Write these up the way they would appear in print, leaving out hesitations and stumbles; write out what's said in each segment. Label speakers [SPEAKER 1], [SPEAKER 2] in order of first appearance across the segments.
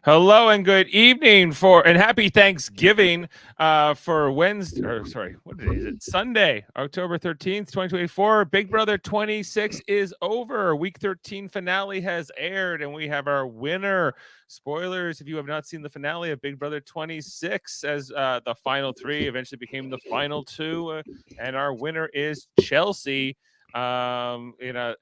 [SPEAKER 1] Hello and good evening and happy Thanksgiving for Wednesday. Or sorry, what day is it? Sunday, October 13th, 2024. Big Brother 26 is over. Week 13 finale has aired, and we have our winner. Spoilers: if you have not seen the finale of Big Brother 26, as the final three eventually became the final two, and our winner is Chelsea. In a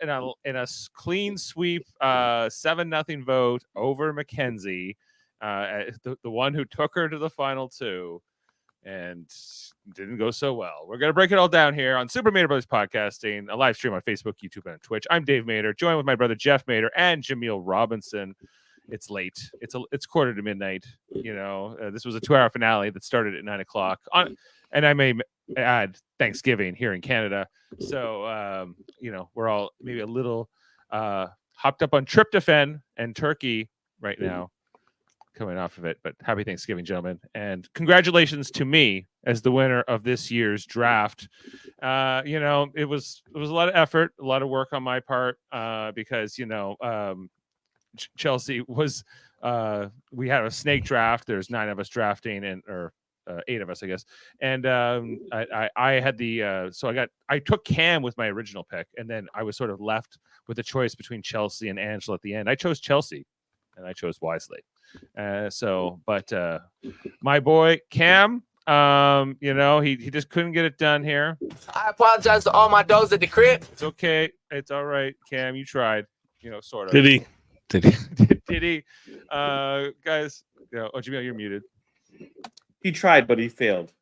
[SPEAKER 1] clean sweep, 7-0 vote over Mackenzie, the one who took her to the final two, and didn't go so well. We're gonna break it all down here on Super Mader Brothers Podcasting, a live stream on Facebook, YouTube, and Twitch. I'm Dave Mader, joined with my brother Jeff Mader and Jaemeel Robinson. It's late. It's quarter to midnight. This was a 2-hour finale that started at 9 o'clock and I may add Thanksgiving here in Canada. So, we're all maybe a little hopped up on tryptophan and turkey right now, coming off of it. But happy Thanksgiving, gentlemen. And congratulations to me as the winner of this year's draft. It was a lot of effort, a lot of work on my part, because, Chelsea was, we had a snake draft. There's 9 of us drafting, or 8 of us, I guess. And I had I took Cam with my original pick, and then I was sort of left with a choice between Chelsea and Angela at the end. I chose Chelsea, and I chose wisely. But my boy Cam, he just couldn't get it done here.
[SPEAKER 2] I apologize to all my dogs at the crib.
[SPEAKER 1] It's okay. It's all right, Cam. You tried, sort of.
[SPEAKER 3] Did he?
[SPEAKER 1] Did he? Guys, Jaemeel, you're muted.
[SPEAKER 4] He tried, but he failed.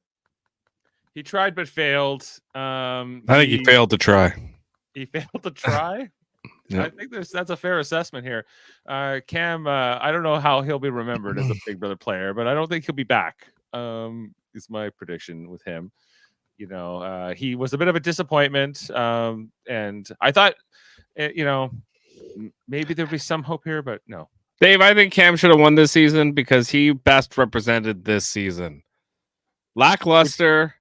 [SPEAKER 1] He tried but failed.
[SPEAKER 3] I think he failed to try.
[SPEAKER 1] He failed to try? Yep. I think that's a fair assessment here. Cam, I don't know how he'll be remembered as a Big Brother player, but I don't think he'll be back. Is my prediction with him. He was a bit of a disappointment, and I thought, maybe there'd be some hope here, but no.
[SPEAKER 3] Dave, I think Cam should have won this season because he best represented this season. Lackluster.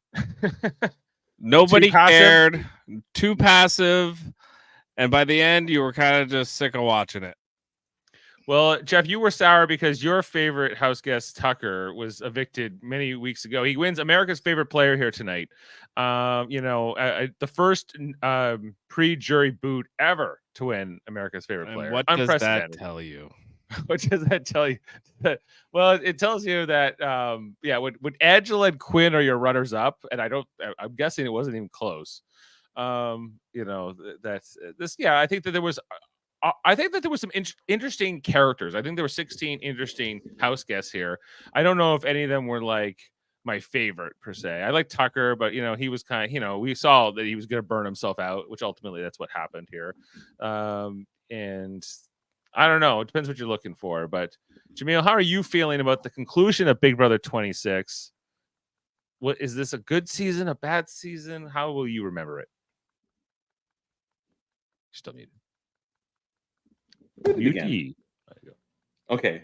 [SPEAKER 3] Nobody cared. Too passive. And by the end, you were kind of just sick of watching it.
[SPEAKER 1] Well, Jeff, you were sour because your favorite house guest, Tucker, was evicted many weeks ago. He wins America's favorite player here tonight. The first pre-jury boot ever to win America's favorite player.
[SPEAKER 3] What does that tell you?
[SPEAKER 1] What does that tell you? Well, it tells you that, when Angela and Quinn are your runners up, and I'm guessing it wasn't even close. That's this. Yeah, I think that there was some interesting characters. I think there were 16 interesting house guests here. I don't know if any of them were like my favorite per se. I like Tucker, but he was kind of, we saw that he was going to burn himself out, which ultimately that's what happened here. And I don't know. It depends what you're looking for. But Jaemeel, how are you feeling about the conclusion of Big Brother 26? What is this, a good season, a bad season? How will you remember it? Still muted.
[SPEAKER 4] Again. Okay.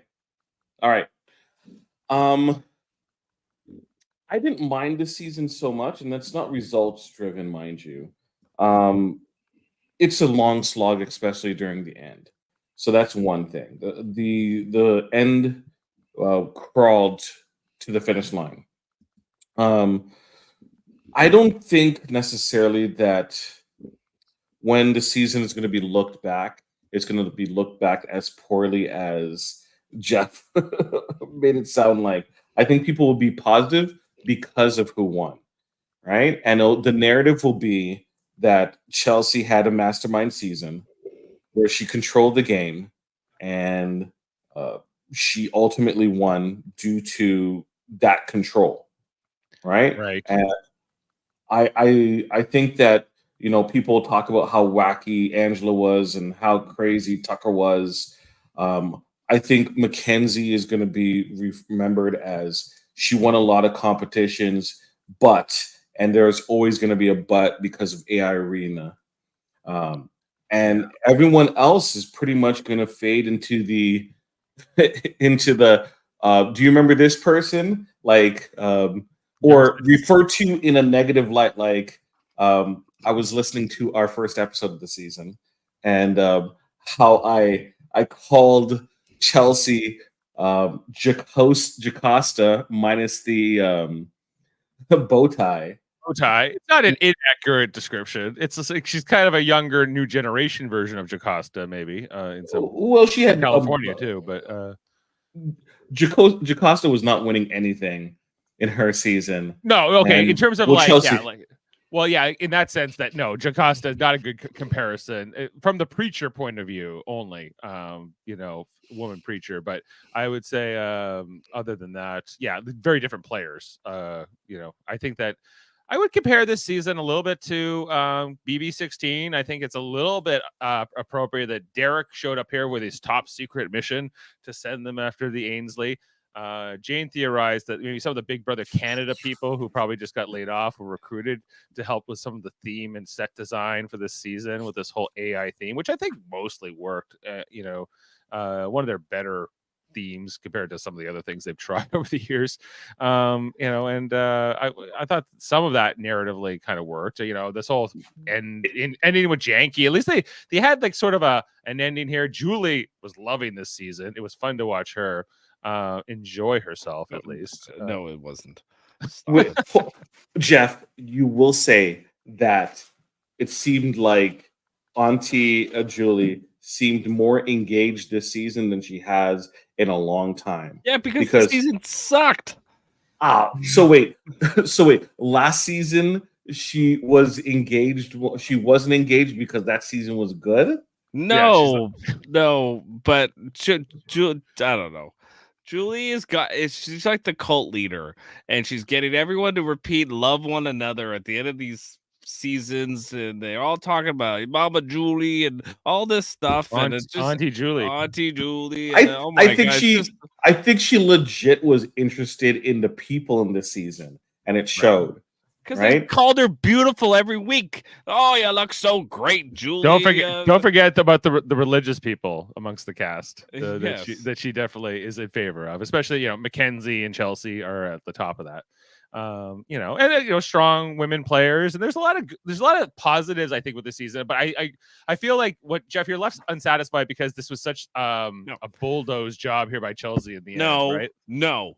[SPEAKER 4] All right. I didn't mind this season so much, and that's not results driven, mind you. It's a long slog, especially during the end. So that's one thing. The end crawled to the finish line. I don't think necessarily that when the season is going to be looked back, it's going to be looked back as poorly as Jeff made it sound like. I think people will be positive because of who won, right? And the narrative will be that Chelsea had a mastermind season where she controlled the game, and she ultimately won due to that control, right?
[SPEAKER 1] Right.
[SPEAKER 4] And I think that people talk about how wacky Angela was and how crazy Tucker was. I think Mackenzie is going to be remembered as she won a lot of competitions, and there's always going to be a but because of AI Arena. And everyone else is pretty much going to fade into the do you remember this person? Or refer to in a negative light, I was listening to our first episode of the season, and how I called Chelsea Jocasta minus the bow tie.
[SPEAKER 1] Tie. It's not an inaccurate description. It's just like she's kind of a younger, new generation version of Jocasta, maybe. In some
[SPEAKER 4] Well, she had
[SPEAKER 1] California too, but
[SPEAKER 4] Jocasta was not winning anything in her season.
[SPEAKER 1] no, okay.
[SPEAKER 4] And,
[SPEAKER 1] in terms of
[SPEAKER 4] well,
[SPEAKER 1] like,
[SPEAKER 4] Chelsea,
[SPEAKER 1] yeah, like, well, yeah, in that sense, that no, Jocasta is not a good comparison from the preacher point of view only. Woman preacher, but I would say, other than that, yeah, very different players. I think that I would compare this season a little bit to BB16. I think it's a little bit appropriate that Derek showed up here with his top secret mission to send them after the Ainsley. Jane theorized that maybe some of the Big Brother Canada people who probably just got laid off were recruited to help with some of the theme and set design for this season with this whole AI theme, which I think mostly worked. One of their better themes compared to some of the other things they've tried over the years. I thought some of that narratively kind of worked. This whole ending with Janky. At least they had like sort of an ending here. Julie was loving this season. It was fun to watch her enjoy herself at least.
[SPEAKER 3] No, it wasn't.
[SPEAKER 4] Jeff, you will say that it seemed like Auntie Julie seemed more engaged this season than she has in a long time.
[SPEAKER 3] Yeah, because the season sucked.
[SPEAKER 4] So wait. Last season she was engaged. She wasn't engaged because that season was good.
[SPEAKER 3] No, but I don't know. Julie she's like the cult leader, and she's getting everyone to repeat love one another at the end of these seasons, and they're all talking about Mama Julie and all this stuff, and it's just
[SPEAKER 1] Auntie Julie.
[SPEAKER 3] And, oh my
[SPEAKER 4] I think she legit was interested in the people in this season, and it showed.
[SPEAKER 3] Because they called her beautiful every week. Oh, you look so great, Julie.
[SPEAKER 1] Don't forget about the religious people amongst the cast
[SPEAKER 3] Yes.
[SPEAKER 1] that she definitely is in favor of. Especially Mackenzie and Chelsea are at the top of that. Strong women players, and there's a lot of positives I think with this season. But I feel like what Jeff, you're left unsatisfied because this was such a bulldoze job here by Chelsea in the end, right?
[SPEAKER 3] No.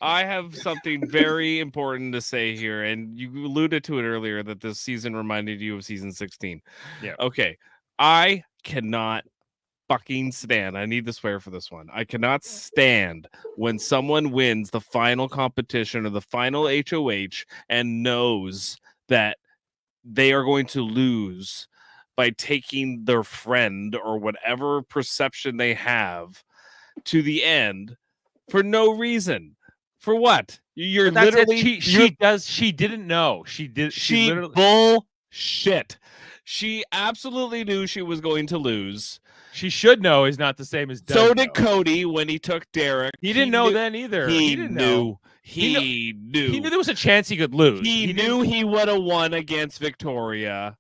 [SPEAKER 3] I have something very important to say here, and you alluded to it earlier that this season reminded you of season 16.
[SPEAKER 1] Yeah.
[SPEAKER 3] Okay. I cannot fucking stand. I need to swear for this one. I cannot stand when someone wins the final competition or the final HOH and knows that they are going to lose by taking their friend or whatever perception they have to the end for no reason. For what? You're literally
[SPEAKER 1] she didn't know. She
[SPEAKER 3] bullshit. She absolutely knew she was going to lose.
[SPEAKER 1] She should know is not the same as does
[SPEAKER 3] so did
[SPEAKER 1] know.
[SPEAKER 3] Cody when he took Derek.
[SPEAKER 1] He didn't know then either.
[SPEAKER 3] He
[SPEAKER 1] didn't
[SPEAKER 3] knew.
[SPEAKER 1] know.
[SPEAKER 3] He knew.
[SPEAKER 1] He knew there was a chance he could lose.
[SPEAKER 3] He knew he would have won against Victoria,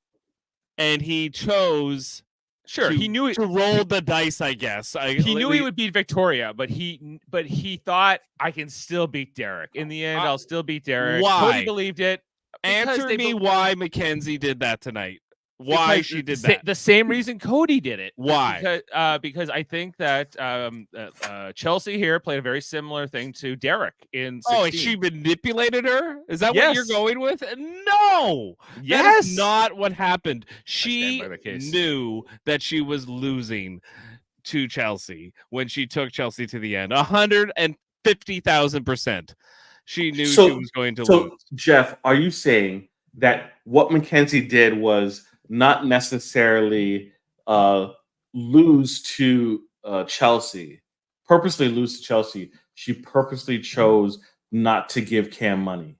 [SPEAKER 3] and he chose.
[SPEAKER 1] He knew it,
[SPEAKER 3] to roll the dice, I guess.
[SPEAKER 1] He knew he would beat Victoria, but he thought I can still beat Derek. In the end, I'll still beat Derek.
[SPEAKER 3] Why?
[SPEAKER 1] Cody believed it.
[SPEAKER 3] Answer me why Mackenzie did that tonight. Why she did that?
[SPEAKER 1] The same reason Cody did it.
[SPEAKER 3] Why?
[SPEAKER 1] Because I think that Chelsea here played a very similar thing to Derek in 16.
[SPEAKER 3] Oh, she manipulated her? Is that
[SPEAKER 1] Yes.
[SPEAKER 3] what you're going with? No.
[SPEAKER 1] Yes.
[SPEAKER 3] That is not what happened. She knew that she was losing to Chelsea when she took Chelsea to the end. 150,000%. She knew she was going to lose.
[SPEAKER 4] Jeff, are you saying that what Mackenzie did was not necessarily lose to Chelsea, purposely lose to Chelsea? She purposely chose not to give Cam money.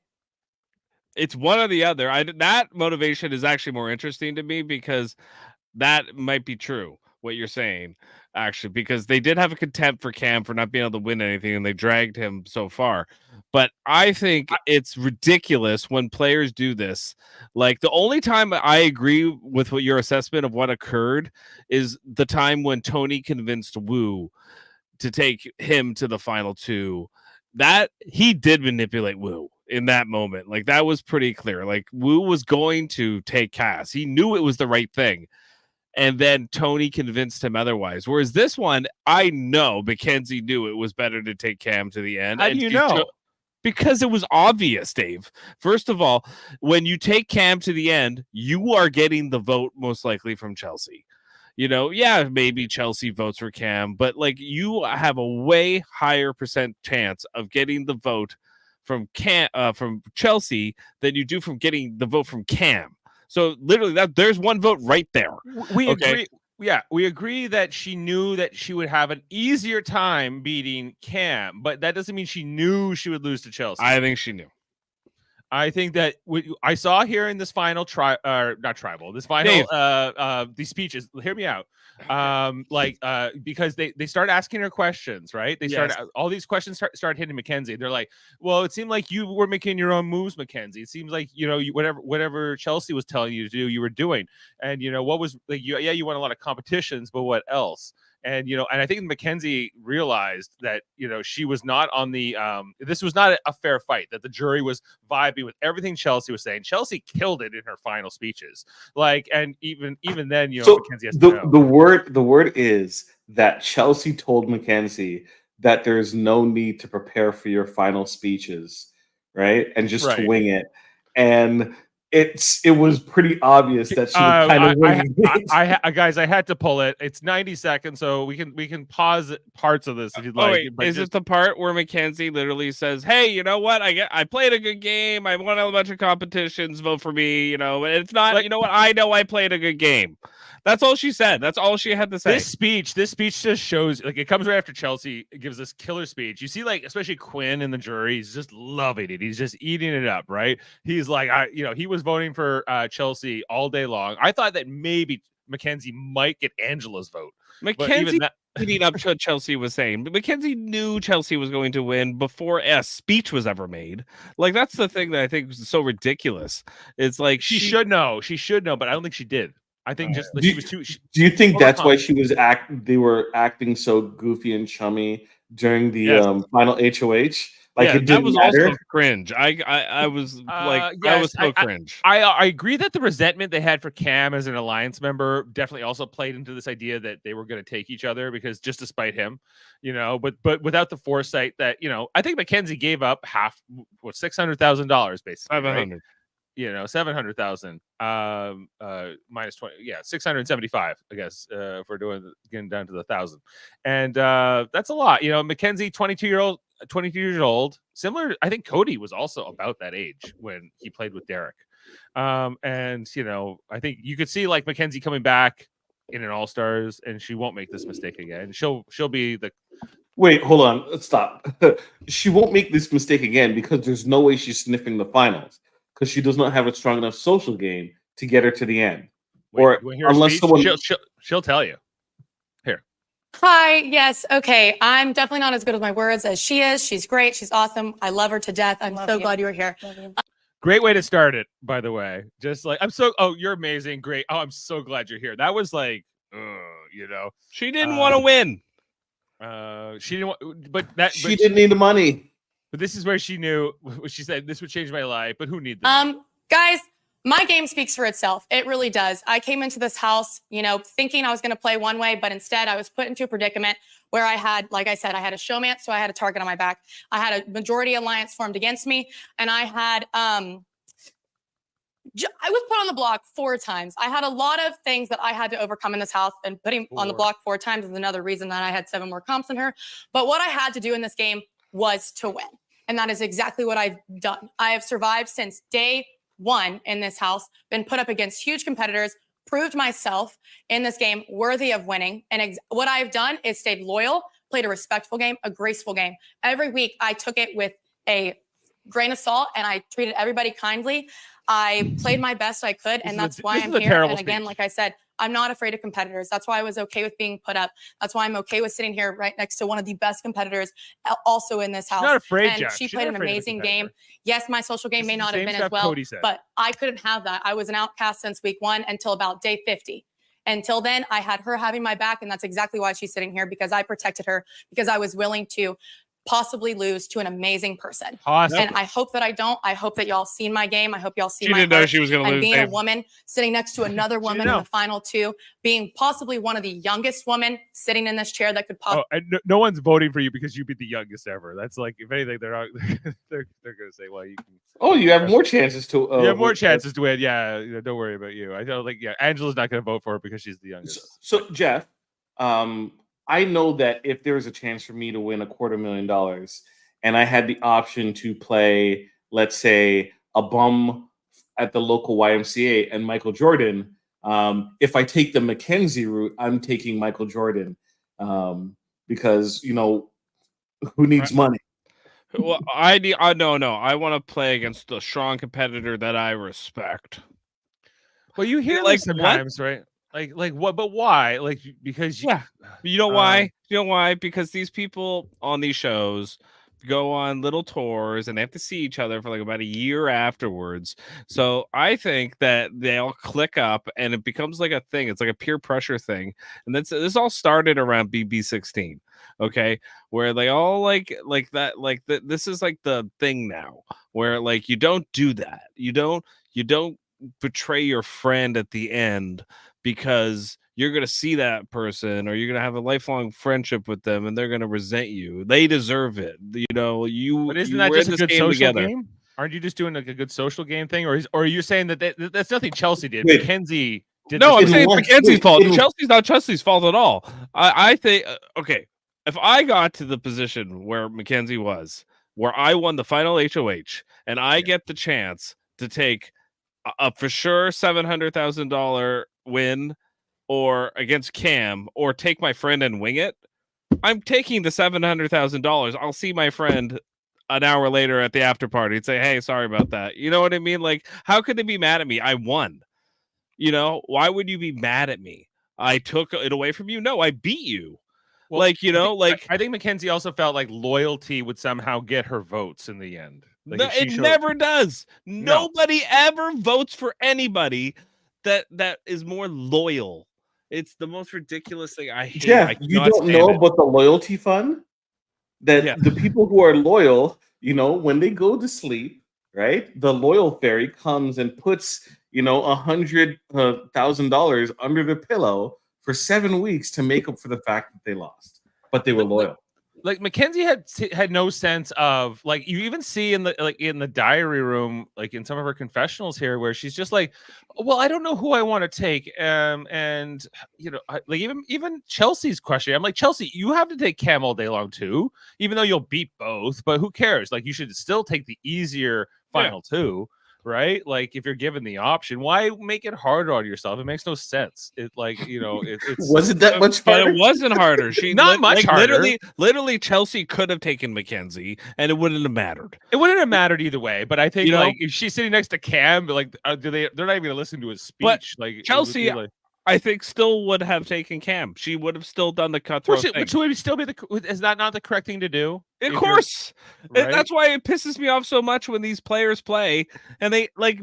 [SPEAKER 3] It's one or the other. That motivation is actually more interesting to me because that might be true, what you're saying, actually, because they did have a contempt for Cam for not being able to win anything, and they dragged him so far. But I think it's ridiculous when players do this. Like, the only time I agree with what your assessment of what occurred is the time when Tony convinced Wu to take him to the final two. That he did manipulate Wu in that moment. Like, that was pretty clear. Like, Wu was going to take Cass. He knew it was the right thing. and then Tony convinced him otherwise. Whereas this one, I know Mackenzie knew it was better to take Cam to the end.
[SPEAKER 1] How do you know?
[SPEAKER 3] Because it was obvious, Dave. First of all, when you take Cam to the end, you are getting the vote most likely from Chelsea. Yeah, maybe Chelsea votes for Cam, but like you have a way higher percent chance of getting the vote from Chelsea than you do from getting the vote from Cam. So literally, there's one vote right there.
[SPEAKER 1] We agree. Yeah, we agree that she knew that she would have an easier time beating Cam, but that doesn't mean she knew she would lose to Chelsea.
[SPEAKER 3] I think she knew.
[SPEAKER 1] I think that I saw here in this final these speeches. Hear me out. Because they start asking her questions, right? They start all these questions start hitting Mackenzie. They're like, well, it seemed like you were making your own moves, Mackenzie. It seems like whatever Chelsea was telling you to do, you were doing. And what was like you won a lot of competitions, but what else? And and I think Mackenzie realized that she was not on the this was not a fair fight, that the jury was vibing with everything Chelsea was saying. Chelsea killed it in her final speeches, and even then
[SPEAKER 4] so
[SPEAKER 1] Mackenzie has to know.
[SPEAKER 4] the word is that Chelsea told Mackenzie that there's no need to prepare for your final speeches, right, and just to wing it. And it was pretty obvious that she was kind of winning.
[SPEAKER 1] Guys, I had to pull it. It's 90 seconds, so we can pause parts of this if you'd like.
[SPEAKER 3] Wait, is it the part where Mackenzie literally says, "Hey, you know what? I played a good game. I won a bunch of competitions. Vote for me." And it's not. You know what? I know I played a good game. That's all she said. That's all she had to say.
[SPEAKER 1] This speech just shows, like, it comes right after Chelsea gives this killer speech. You see, like, especially Quinn in the jury, he's just loving it. He's just eating it up, right? He's like, he was voting for Chelsea all day long. I thought that maybe Mackenzie might get Angela's vote.
[SPEAKER 3] Mackenzie leading up to what Chelsea was saying, but Mackenzie knew Chelsea was going to win before a speech was ever made. Like, that's the thing that I think is so ridiculous. It's like
[SPEAKER 1] she should know, but I don't think she did. I think just she was too.
[SPEAKER 4] Do you think that's why she was they were acting so goofy and chummy during the final HOH? Like, it didn't
[SPEAKER 3] that was
[SPEAKER 4] matter?
[SPEAKER 3] also cringe. I was like, I was so cringe.
[SPEAKER 1] I agree that the resentment they had for Cam as an alliance member definitely also played into this idea that they were going to take each other, because just to spite him, but without the foresight that I think Mackenzie gave up $600,000 basically.
[SPEAKER 3] 500.
[SPEAKER 1] 700,000 minus 20, 675, I guess, if we're getting down to the 1,000, and that's a lot. Mackenzie, 22 years old, similar. I think Cody was also about that age when he played with Derek, and I think you could see like Mackenzie coming back in an All-Stars, and she won't make this mistake again. She'll be the.
[SPEAKER 4] Wait, hold on, let's stop. She won't make this mistake again because there's no way she's sniffing the finals, because she does not have a strong enough social game to get her to the end. Unless someone
[SPEAKER 1] she'll tell you. Here.
[SPEAKER 5] Hi, yes, okay. I'm definitely not as good with my words as she is. She's great. She's awesome. I love her to death. I'm so glad you were here.
[SPEAKER 1] Great way to start it, by the way. Just like, you're amazing. Great. Oh, I'm so glad you're here. That was like,
[SPEAKER 3] she didn't want to win.
[SPEAKER 1] She didn't want,
[SPEAKER 4] she didn't need the money.
[SPEAKER 1] But this is where she knew what she said. This would change my life, but who needs that?
[SPEAKER 5] Guys, my game speaks for itself. It really does. I came into this house, thinking I was going to play one way, but instead I was put into a predicament where I had, like I said, I had a showman, so I had a target on my back. I had a majority alliance formed against me, and I had, I was put on the block 4 times. I had a lot of things that I had to overcome in this house, and putting on the block 4 times is another reason that I had 7 more comps than her. But what I had to do in this game was to win. And that is exactly what I've done. I have survived since day 1 in this house, been put up against huge competitors, proved myself in this game worthy of winning. And what I've done is stayed loyal, played a respectful game, a graceful game. Every week I took it with a grain of salt and I treated everybody kindly. I played my best I could, and that's why I'm here. And again, like I said, I'm not afraid of competitors. That's why I was okay with being put up. That's why I'm okay with sitting here right next to one of the best competitors also in this house.
[SPEAKER 1] She's not afraid,
[SPEAKER 5] and
[SPEAKER 1] Jeff.
[SPEAKER 5] She played an amazing game. Yes, my social game may not have been as well,
[SPEAKER 1] Cody said.
[SPEAKER 5] but I couldn't have that. I was an outcast since week 1 until about day 50. Until then, I had her having my back, and that's exactly why she's sitting here, because I protected her, because I was willing to possibly lose to an amazing person.
[SPEAKER 1] Possibly.
[SPEAKER 5] And I hope that I don't. I hope that y'all seen my game. I hope y'all see
[SPEAKER 3] She
[SPEAKER 5] my
[SPEAKER 3] didn't know
[SPEAKER 5] heart.
[SPEAKER 3] she was going to
[SPEAKER 5] And
[SPEAKER 3] lose.
[SPEAKER 5] being a
[SPEAKER 3] Dave.
[SPEAKER 5] woman sitting next to another woman in
[SPEAKER 1] know.
[SPEAKER 5] the final two, being possibly one of the youngest women sitting in this chair that could possibly.
[SPEAKER 1] Oh, and no one's voting for you because you'd be the youngest ever. That's like, if anything, they're not, they're going to say, well, you can.
[SPEAKER 4] Oh, you have more chances to.
[SPEAKER 1] You have more chances to win. Yeah, don't worry about you. I don't think. Yeah, Angela's not going to vote for her because she's the youngest.
[SPEAKER 4] So Jeff, I know that if there was a chance for me to win $250,000, and I had the option to play, let's say, a bum at the local YMCA and Michael Jordan, if I take the Mackenzie route, I'm taking Michael Jordan because who needs money?
[SPEAKER 3] Well, no. I want to play against a strong competitor that I respect.
[SPEAKER 1] Well, you hear
[SPEAKER 3] Like,
[SPEAKER 1] this sometimes, right? Like what? But why? Like because
[SPEAKER 3] Yeah. You know why? You know why? Because these people on these shows go on little tours and they have to see each other for like about a year afterwards. So I think that they all click up and it becomes like a thing. It's like a peer pressure thing. And this all started around BB16. Okay, where they all like that, this is like the thing now, where like you don't do that. You don't betray your friend at the end because you're going to see that person or you're going to have a lifelong friendship with them and they're going to resent you. They deserve it.
[SPEAKER 1] But isn't that just a good social game? Aren't you just doing like a good social game thing? Or are you saying that that's nothing Chelsea did?
[SPEAKER 4] Wait.
[SPEAKER 1] Mackenzie did.
[SPEAKER 3] No, I'm
[SPEAKER 1] this
[SPEAKER 3] saying
[SPEAKER 1] thing.
[SPEAKER 3] Mackenzie's fault. Chelsea's not Chelsea's fault at all. I think, okay, if I got to the position where Mackenzie was, where I won the final HOH and I get the chance to take a for sure $700,000 win or against Cam or take my friend and wing it, I'm taking the $700,000. I'll see my friend an hour later at the after party and say, hey, sorry about that. You know what I mean? Like, how could they be mad at me? I won. Why would you be mad at me? I took it away from you. No, I beat you. Well,
[SPEAKER 1] I think Mackenzie also felt like loyalty would somehow get her votes in the end. Like
[SPEAKER 3] no, it never does.
[SPEAKER 1] No.
[SPEAKER 3] Nobody ever votes for anybody that is more loyal. It's the most ridiculous thing. I hate.
[SPEAKER 4] Jeff, you don't know about the loyalty fund? That the people who are loyal, when they go to sleep, right? The loyal fairy comes and puts, $100,000 under the pillow for 7 weeks to make up for the fact that they lost, but they were loyal.
[SPEAKER 1] Like Mackenzie had no sense of, like, you even see in the diary room, like in some of her confessionals here, where she's just like, well, I don't know who I want to take. And like even Chelsea's question, I'm like, Chelsea, you have to take Cam all day long too, even though you'll beat both, but who cares? Like, you should still take the easier final two. Right? Like, if you're given the option, why make it harder on yourself? It makes no sense. It's
[SPEAKER 4] wasn't that much harder?
[SPEAKER 3] But it wasn't harder. She
[SPEAKER 1] not much harder.
[SPEAKER 3] Literally, Chelsea could have taken Mackenzie, and it wouldn't have mattered.
[SPEAKER 1] It wouldn't have mattered either way. But I think like if she's sitting next to Cam, like they're not even gonna listen to his speech.
[SPEAKER 3] But
[SPEAKER 1] like
[SPEAKER 3] Chelsea, I think still would have taken Cam. She would have still done the cutthroat thing.
[SPEAKER 1] Which would still be is that not the correct thing to do?
[SPEAKER 3] Of course.
[SPEAKER 1] Right?
[SPEAKER 3] That's why it pisses me off so much when these players play and they like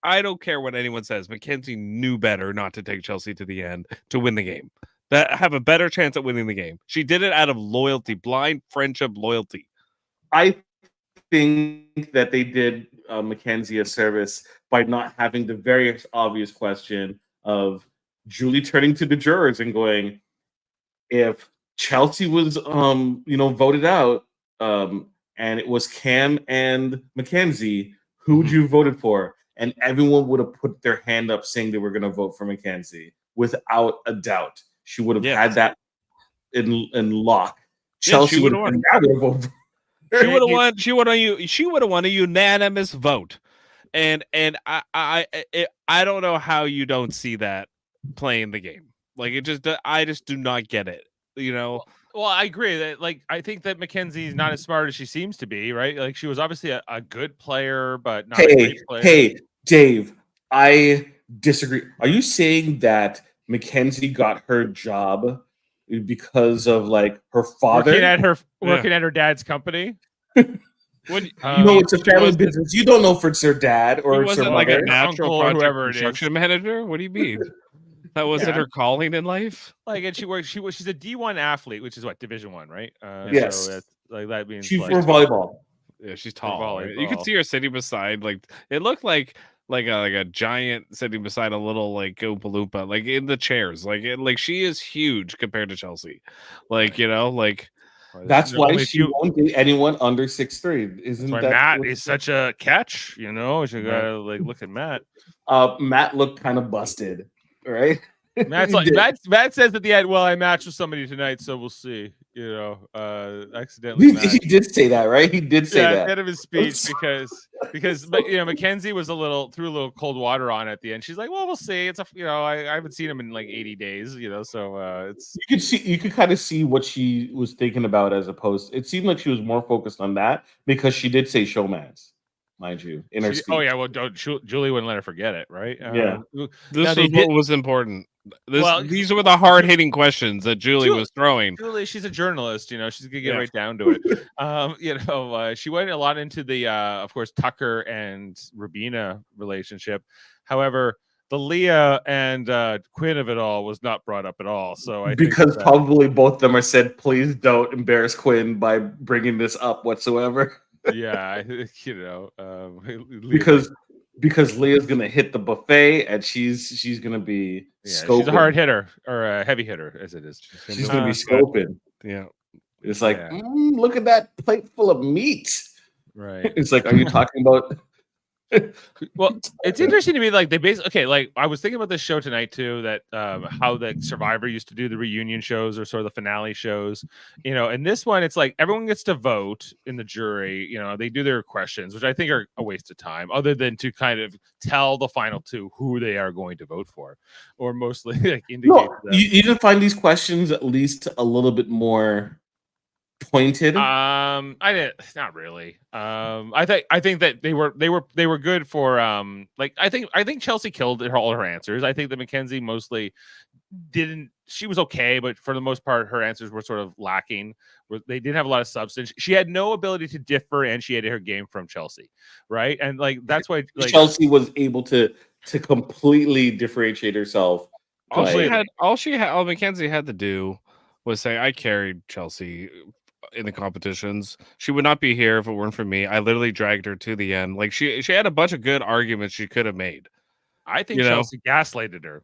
[SPEAKER 3] I don't care what anyone says. Mackenzie knew better not to take Chelsea to the end to win the game. That have a better chance at winning the game. She did it out of loyalty, blind friendship loyalty.
[SPEAKER 4] I think that they did Mackenzie a service by not having the very obvious question of Julie turning to the jurors and going, if Chelsea was voted out and it was Cam and Mackenzie, who would you have voted for? And everyone would have put their hand up saying they were going to vote for Mackenzie without a doubt. She would have had that in lock. Chelsea would have been vote.
[SPEAKER 3] She would have won. She would have won a unanimous vote. And I don't know how you don't see that playing the game. Like, I just do not get it. Well,
[SPEAKER 1] I agree that, like, I think that Mackenzie's not as smart as she seems to be, right? Like, she was obviously a good player, but not a great player.
[SPEAKER 4] Hey, Dave, I disagree. Are you saying that Mackenzie got her job because of like her father
[SPEAKER 1] working at her dad's company?
[SPEAKER 4] It's a family business. You don't know if it's her dad or it's her mother,
[SPEAKER 3] like a natural
[SPEAKER 1] or whoever it is.
[SPEAKER 3] Construction manager. What do you mean? That wasn't her calling in life.
[SPEAKER 1] Like, and she's a D1 athlete, which is what, Division 1, right?
[SPEAKER 4] Yes.
[SPEAKER 1] So Like that means
[SPEAKER 4] She's
[SPEAKER 1] like
[SPEAKER 4] for volleyball.
[SPEAKER 3] Yeah, she's tall. Right? You
[SPEAKER 1] volleyball.
[SPEAKER 3] could see her sitting beside, like it looked like a giant sitting beside a little like Oompa Loompa, like in the chairs. Like she is huge compared to Chelsea. Like like
[SPEAKER 4] That's why
[SPEAKER 1] only
[SPEAKER 4] she won't date anyone under 6'3". Isn't
[SPEAKER 1] why
[SPEAKER 4] that
[SPEAKER 1] Matt
[SPEAKER 4] what
[SPEAKER 1] is
[SPEAKER 4] she
[SPEAKER 1] such a catch? You know, you
[SPEAKER 3] Right.
[SPEAKER 1] gotta like look at Matt.
[SPEAKER 4] Matt looked kind of busted, right?
[SPEAKER 1] Matt's
[SPEAKER 4] He
[SPEAKER 1] like
[SPEAKER 4] did.
[SPEAKER 1] Matt says at the end, well, I matched with somebody tonight, so we'll see. You know, accidentally
[SPEAKER 4] He
[SPEAKER 1] matched.
[SPEAKER 4] did say that, right? He did say
[SPEAKER 1] Yeah, at
[SPEAKER 4] that.
[SPEAKER 1] the end of his speech because you know Mackenzie was threw a little cold water on at the end. She's like, well, we'll see. It's I haven't seen him in like 80 days, you know, so it's
[SPEAKER 4] You could kind of see what she was thinking about as opposed. It seemed like she was more focused on that because she did say showmans, mind you, in her speech.
[SPEAKER 1] oh yeah, well, Julie wouldn't let her forget it, right?
[SPEAKER 4] Yeah.
[SPEAKER 3] this
[SPEAKER 1] they
[SPEAKER 3] was what was important.
[SPEAKER 1] Well,
[SPEAKER 3] These were the hard hitting questions that Julie was throwing.
[SPEAKER 1] Julie, she's a journalist, you know, she's gonna get right down to it. You know, she went a lot into the of course Tucker and Rabina relationship. However, the Leah and Quinn of it all was not brought up at all. So I
[SPEAKER 4] because
[SPEAKER 1] think
[SPEAKER 4] probably both of them are said, please don't embarrass Quinn by bringing this up whatsoever.
[SPEAKER 1] yeah, you know,
[SPEAKER 4] because Leah's gonna hit the buffet and she's gonna be scoping.
[SPEAKER 1] she's a hard hitter or a heavy hitter as it is.
[SPEAKER 4] She's gonna be scoping.
[SPEAKER 3] Yeah,
[SPEAKER 4] it's like look at that plate full of meat.
[SPEAKER 1] Right.
[SPEAKER 4] It's like, are you talking about?
[SPEAKER 1] Well, it's interesting to me. Like they basically, like I was thinking about this show tonight too. That how the Survivor used to do the reunion shows or sort of the finale shows, you know. And this one, it's like everyone gets to vote in the jury. You know, they do their questions, which I think are a waste of time, other than to kind of tell the final two who they are going to vote for, or mostly like indicate.
[SPEAKER 4] No, you didn't find these questions at least a little bit more pointed.
[SPEAKER 1] I didn't. Not really. I think that they were good for like I think Chelsea killed all her answers. I think that Mackenzie mostly didn't. She was okay, but for the most part, her answers were sort of lacking. They didn't have a lot of substance. She had no ability to differentiate her game from Chelsea, right? And like that's why like,
[SPEAKER 4] Chelsea was able to completely differentiate herself.
[SPEAKER 3] All Mackenzie had to do was say, "I carried Chelsea in the competitions. She would not be here if it weren't for me. I literally dragged her to the end." Like she had a bunch of good arguments she could have made.
[SPEAKER 1] I think Chelsea gaslighted her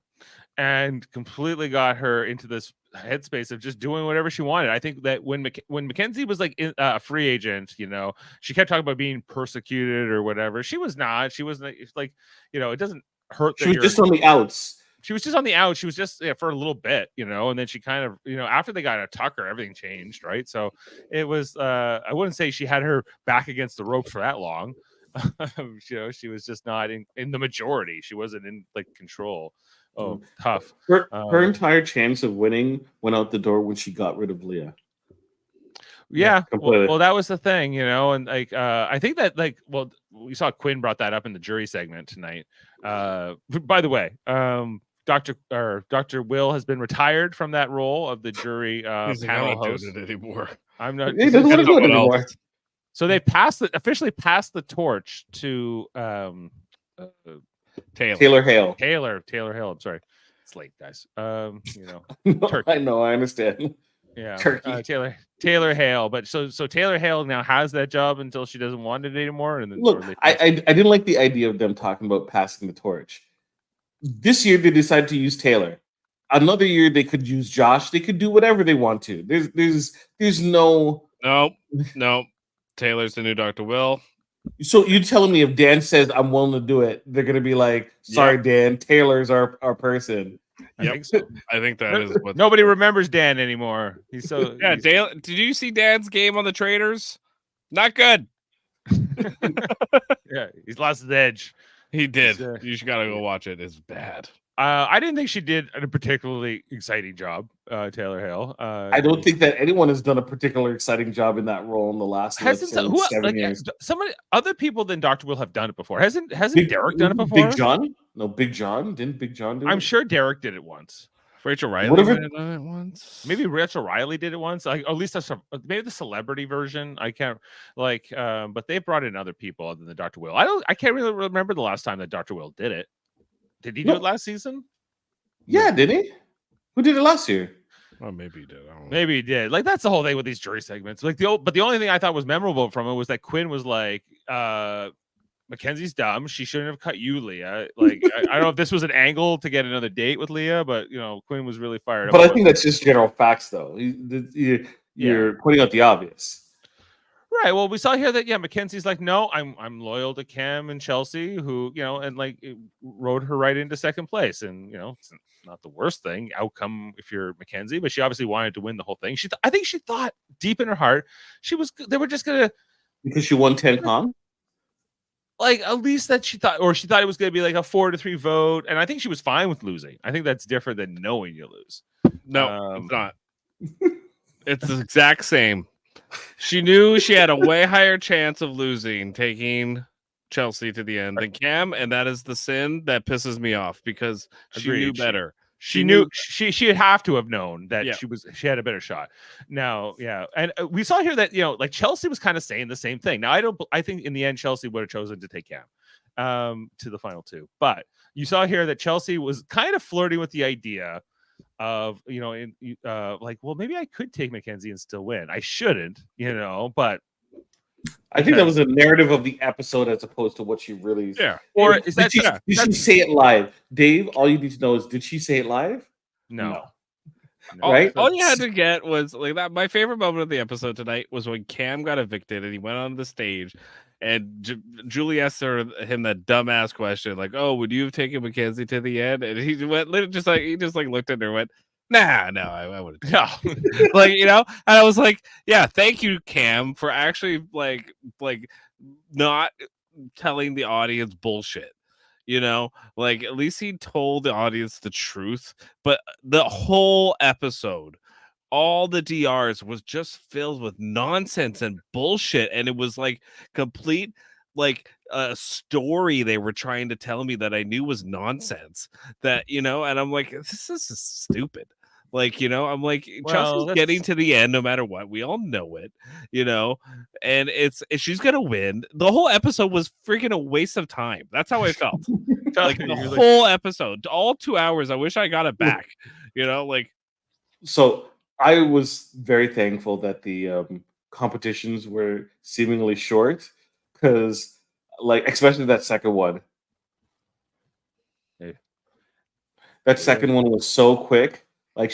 [SPEAKER 1] and completely got her into this headspace of just doing whatever she wanted. I think that when Mackenzie was like a free agent, you know, she kept talking about being persecuted or whatever. She was not. She was like, you know, it doesn't hurt.
[SPEAKER 4] She was just on the outs.
[SPEAKER 1] She was just on the out. She was just for a little bit, you know, and then she kind of, you know, after they got a Tucker, everything changed, right? So it was, I wouldn't say she had her back against the ropes for that long. You know, she was just not in the majority. She wasn't in like control. Oh, tough.
[SPEAKER 4] Her entire chance of winning went out the door when she got rid of Leah.
[SPEAKER 1] Yeah, well, that was the thing, you know, and like I think that like, well, we saw Quinn brought that up in the jury segment tonight. By the way, Dr. Will has been retired from that role of the jury panel host
[SPEAKER 3] anymore.
[SPEAKER 1] I'm not.
[SPEAKER 4] He doesn't want to do it anymore.
[SPEAKER 1] So they officially passed the torch to
[SPEAKER 4] Taylor Hale.
[SPEAKER 1] Taylor Hale. I'm sorry, it's late, guys. You know,
[SPEAKER 4] I know, I understand.
[SPEAKER 1] Yeah,
[SPEAKER 4] Turkey.
[SPEAKER 1] Taylor Hale, but so Taylor Hale now has that job until she doesn't want it anymore. And then
[SPEAKER 4] look, I didn't like the idea of them talking about passing the torch. This year they decided to use Taylor. Another year they could use Josh. They could do whatever they want to. There's no
[SPEAKER 3] Taylor's the new Dr. Will.
[SPEAKER 4] So you're telling me if Dan says I'm willing to do it, they're gonna be like, sorry, Dan, Taylor's our person.
[SPEAKER 1] I think so.
[SPEAKER 3] I think that is what
[SPEAKER 1] nobody remembers Dan anymore. He's so
[SPEAKER 3] Dale. Did you see Dan's game on the Traders? Not good.
[SPEAKER 1] Yeah, he's lost his edge.
[SPEAKER 3] He did. You just gotta go watch it. It's bad.
[SPEAKER 1] I didn't think she did a particularly exciting job, Taylor Hale.
[SPEAKER 4] I don't think that anyone has done a particularly exciting job in that role in the last 7 years.
[SPEAKER 1] Somebody, other people than Dr. Will have done it before. Hasn't Derek done it before?
[SPEAKER 4] Big John? No, Big John. Didn't Big John do it?
[SPEAKER 1] I'm sure Derek did it once.
[SPEAKER 3] Rachel Riley might have done it once.
[SPEAKER 1] Maybe Rachel Riley did it once. Like, or at least maybe the celebrity version. I can't but they brought in other people other than Dr. Will. I can't really remember the last time that Dr. Will did it. Did he do it last season?
[SPEAKER 4] Yeah, did he? Who did it last year?
[SPEAKER 3] Oh, maybe he did. I don't know.
[SPEAKER 1] Maybe he did. Like that's the whole thing with these jury segments. Like but the only thing I thought was memorable from it was that Quinn was like, Mackenzie's dumb. She shouldn't have cut you, Leah. Like I don't know if this was an angle to get another date with Leah, but Quinn was really fired up.
[SPEAKER 4] But I think that's just general facts, though. You're pointing out the obvious.
[SPEAKER 1] Right. Well, we saw here that Mackenzie's like, no, I'm loyal to Cam and Chelsea, who and like it rode her right into second place, and it's not the worst outcome if you're Mackenzie, but she obviously wanted to win the whole thing. I think she thought deep in her heart they were just gonna,
[SPEAKER 4] because she won 10 comp.
[SPEAKER 1] Like at least that she thought it was gonna be like a 4-3 vote, and I think she was fine with losing. I think that's different than knowing you lose.
[SPEAKER 3] No, it's not. It's the exact same. She knew she had a way higher chance of losing taking Chelsea to the end than Cam, and that is the sin that pisses me off because she knew better.
[SPEAKER 1] She knew she'd have to have known that she had a better shot. Now, and we saw here that like Chelsea was kind of saying the same thing. Now, I think in the end Chelsea would have chosen to take Cam to the final two, but you saw here that Chelsea was kind of flirting with the idea of like, well, maybe I could take Mackenzie and still win. I shouldn't, but
[SPEAKER 4] I think that was a narrative of the episode as opposed to what she really
[SPEAKER 3] said.
[SPEAKER 1] Or
[SPEAKER 4] did she say it live? Dave, all you need to know is, did she say it live?
[SPEAKER 1] No.
[SPEAKER 4] Right?
[SPEAKER 3] All you had to get was like that. My favorite moment of the episode tonight was when Cam got evicted and he went on the stage and Julie asked him that dumbass question, like, "Oh, would you have taken Mackenzie to the end?" And he went just looked at her and went, "Nah, no, I would have." No. Like, and I was like, "Yeah, thank you, Cam, for actually like not telling the audience bullshit." Like at least he told the audience the truth. But the whole episode, all the DRs was just filled with nonsense and bullshit, and it was like complete like a story they were trying to tell me that I knew was nonsense. That and I'm like, this is stupid. Like, I'm like, Chelsea's getting to the end no matter what. We all know it, and she's gonna win. The whole episode was freaking a waste of time. That's how I felt. Like the whole episode, all 2 hours. I wish I got it back.
[SPEAKER 4] So I was very thankful that the competitions were seemingly short, because like especially that second one. That second one was so quick. Like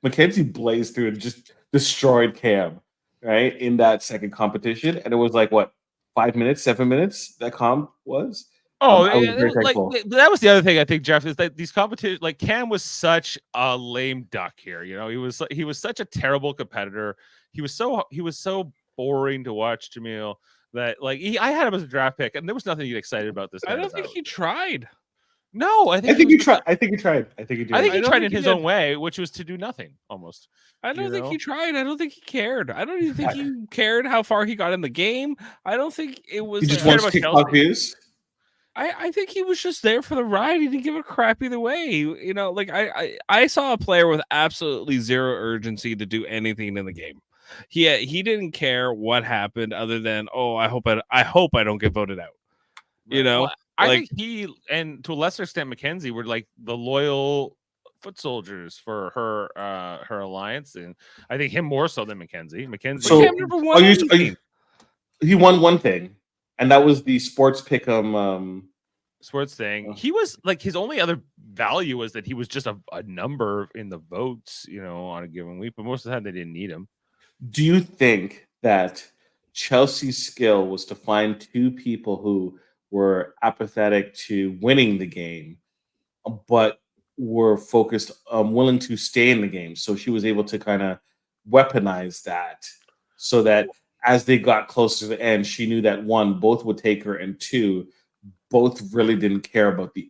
[SPEAKER 4] Mackenzie blazed through and just destroyed Cam, right, in that second competition, and it was like what, 5 minutes, 7 minutes that comp was.
[SPEAKER 1] Oh, that was the other thing I think, Jeff, is that these competitions, like Cam was such a lame duck here. He was such a terrible competitor. He was so boring to watch, Jaemeel, that like I had him as a draft pick, and there was nothing to get excited about this.
[SPEAKER 3] I don't think he tried.
[SPEAKER 1] No, I think
[SPEAKER 4] he tried. I think he tried. I think he
[SPEAKER 1] tried in his own way, which was to do nothing almost.
[SPEAKER 3] I don't think he tried. I don't think he cared. I don't even think he cared how far he got in the game. I don't think it was.
[SPEAKER 4] He just wants TikTok views.
[SPEAKER 3] I think he was just there for the ride. He didn't give a crap either way. Like I saw a player with absolutely zero urgency to do anything in the game. He didn't care what happened other than, oh, I hope I don't get voted out.
[SPEAKER 1] Right. Well, I think he, and to a lesser extent Mackenzie, were like the loyal foot soldiers for her alliance, and I think him more so than Mackenzie.
[SPEAKER 4] So never won he won one thing, and that was the sports pick'em
[SPEAKER 1] sports thing. He was like, his only other value was that he was just a number in the votes, on a given week, but most of the time they didn't need him.
[SPEAKER 4] Do you think that Chelsea's skill was to find two people who were apathetic to winning the game, but were focused, willing to stay in the game? So she was able to kind of weaponize that, so that as they got closer to the end, she knew that one, both would take her, and two, both really didn't care about the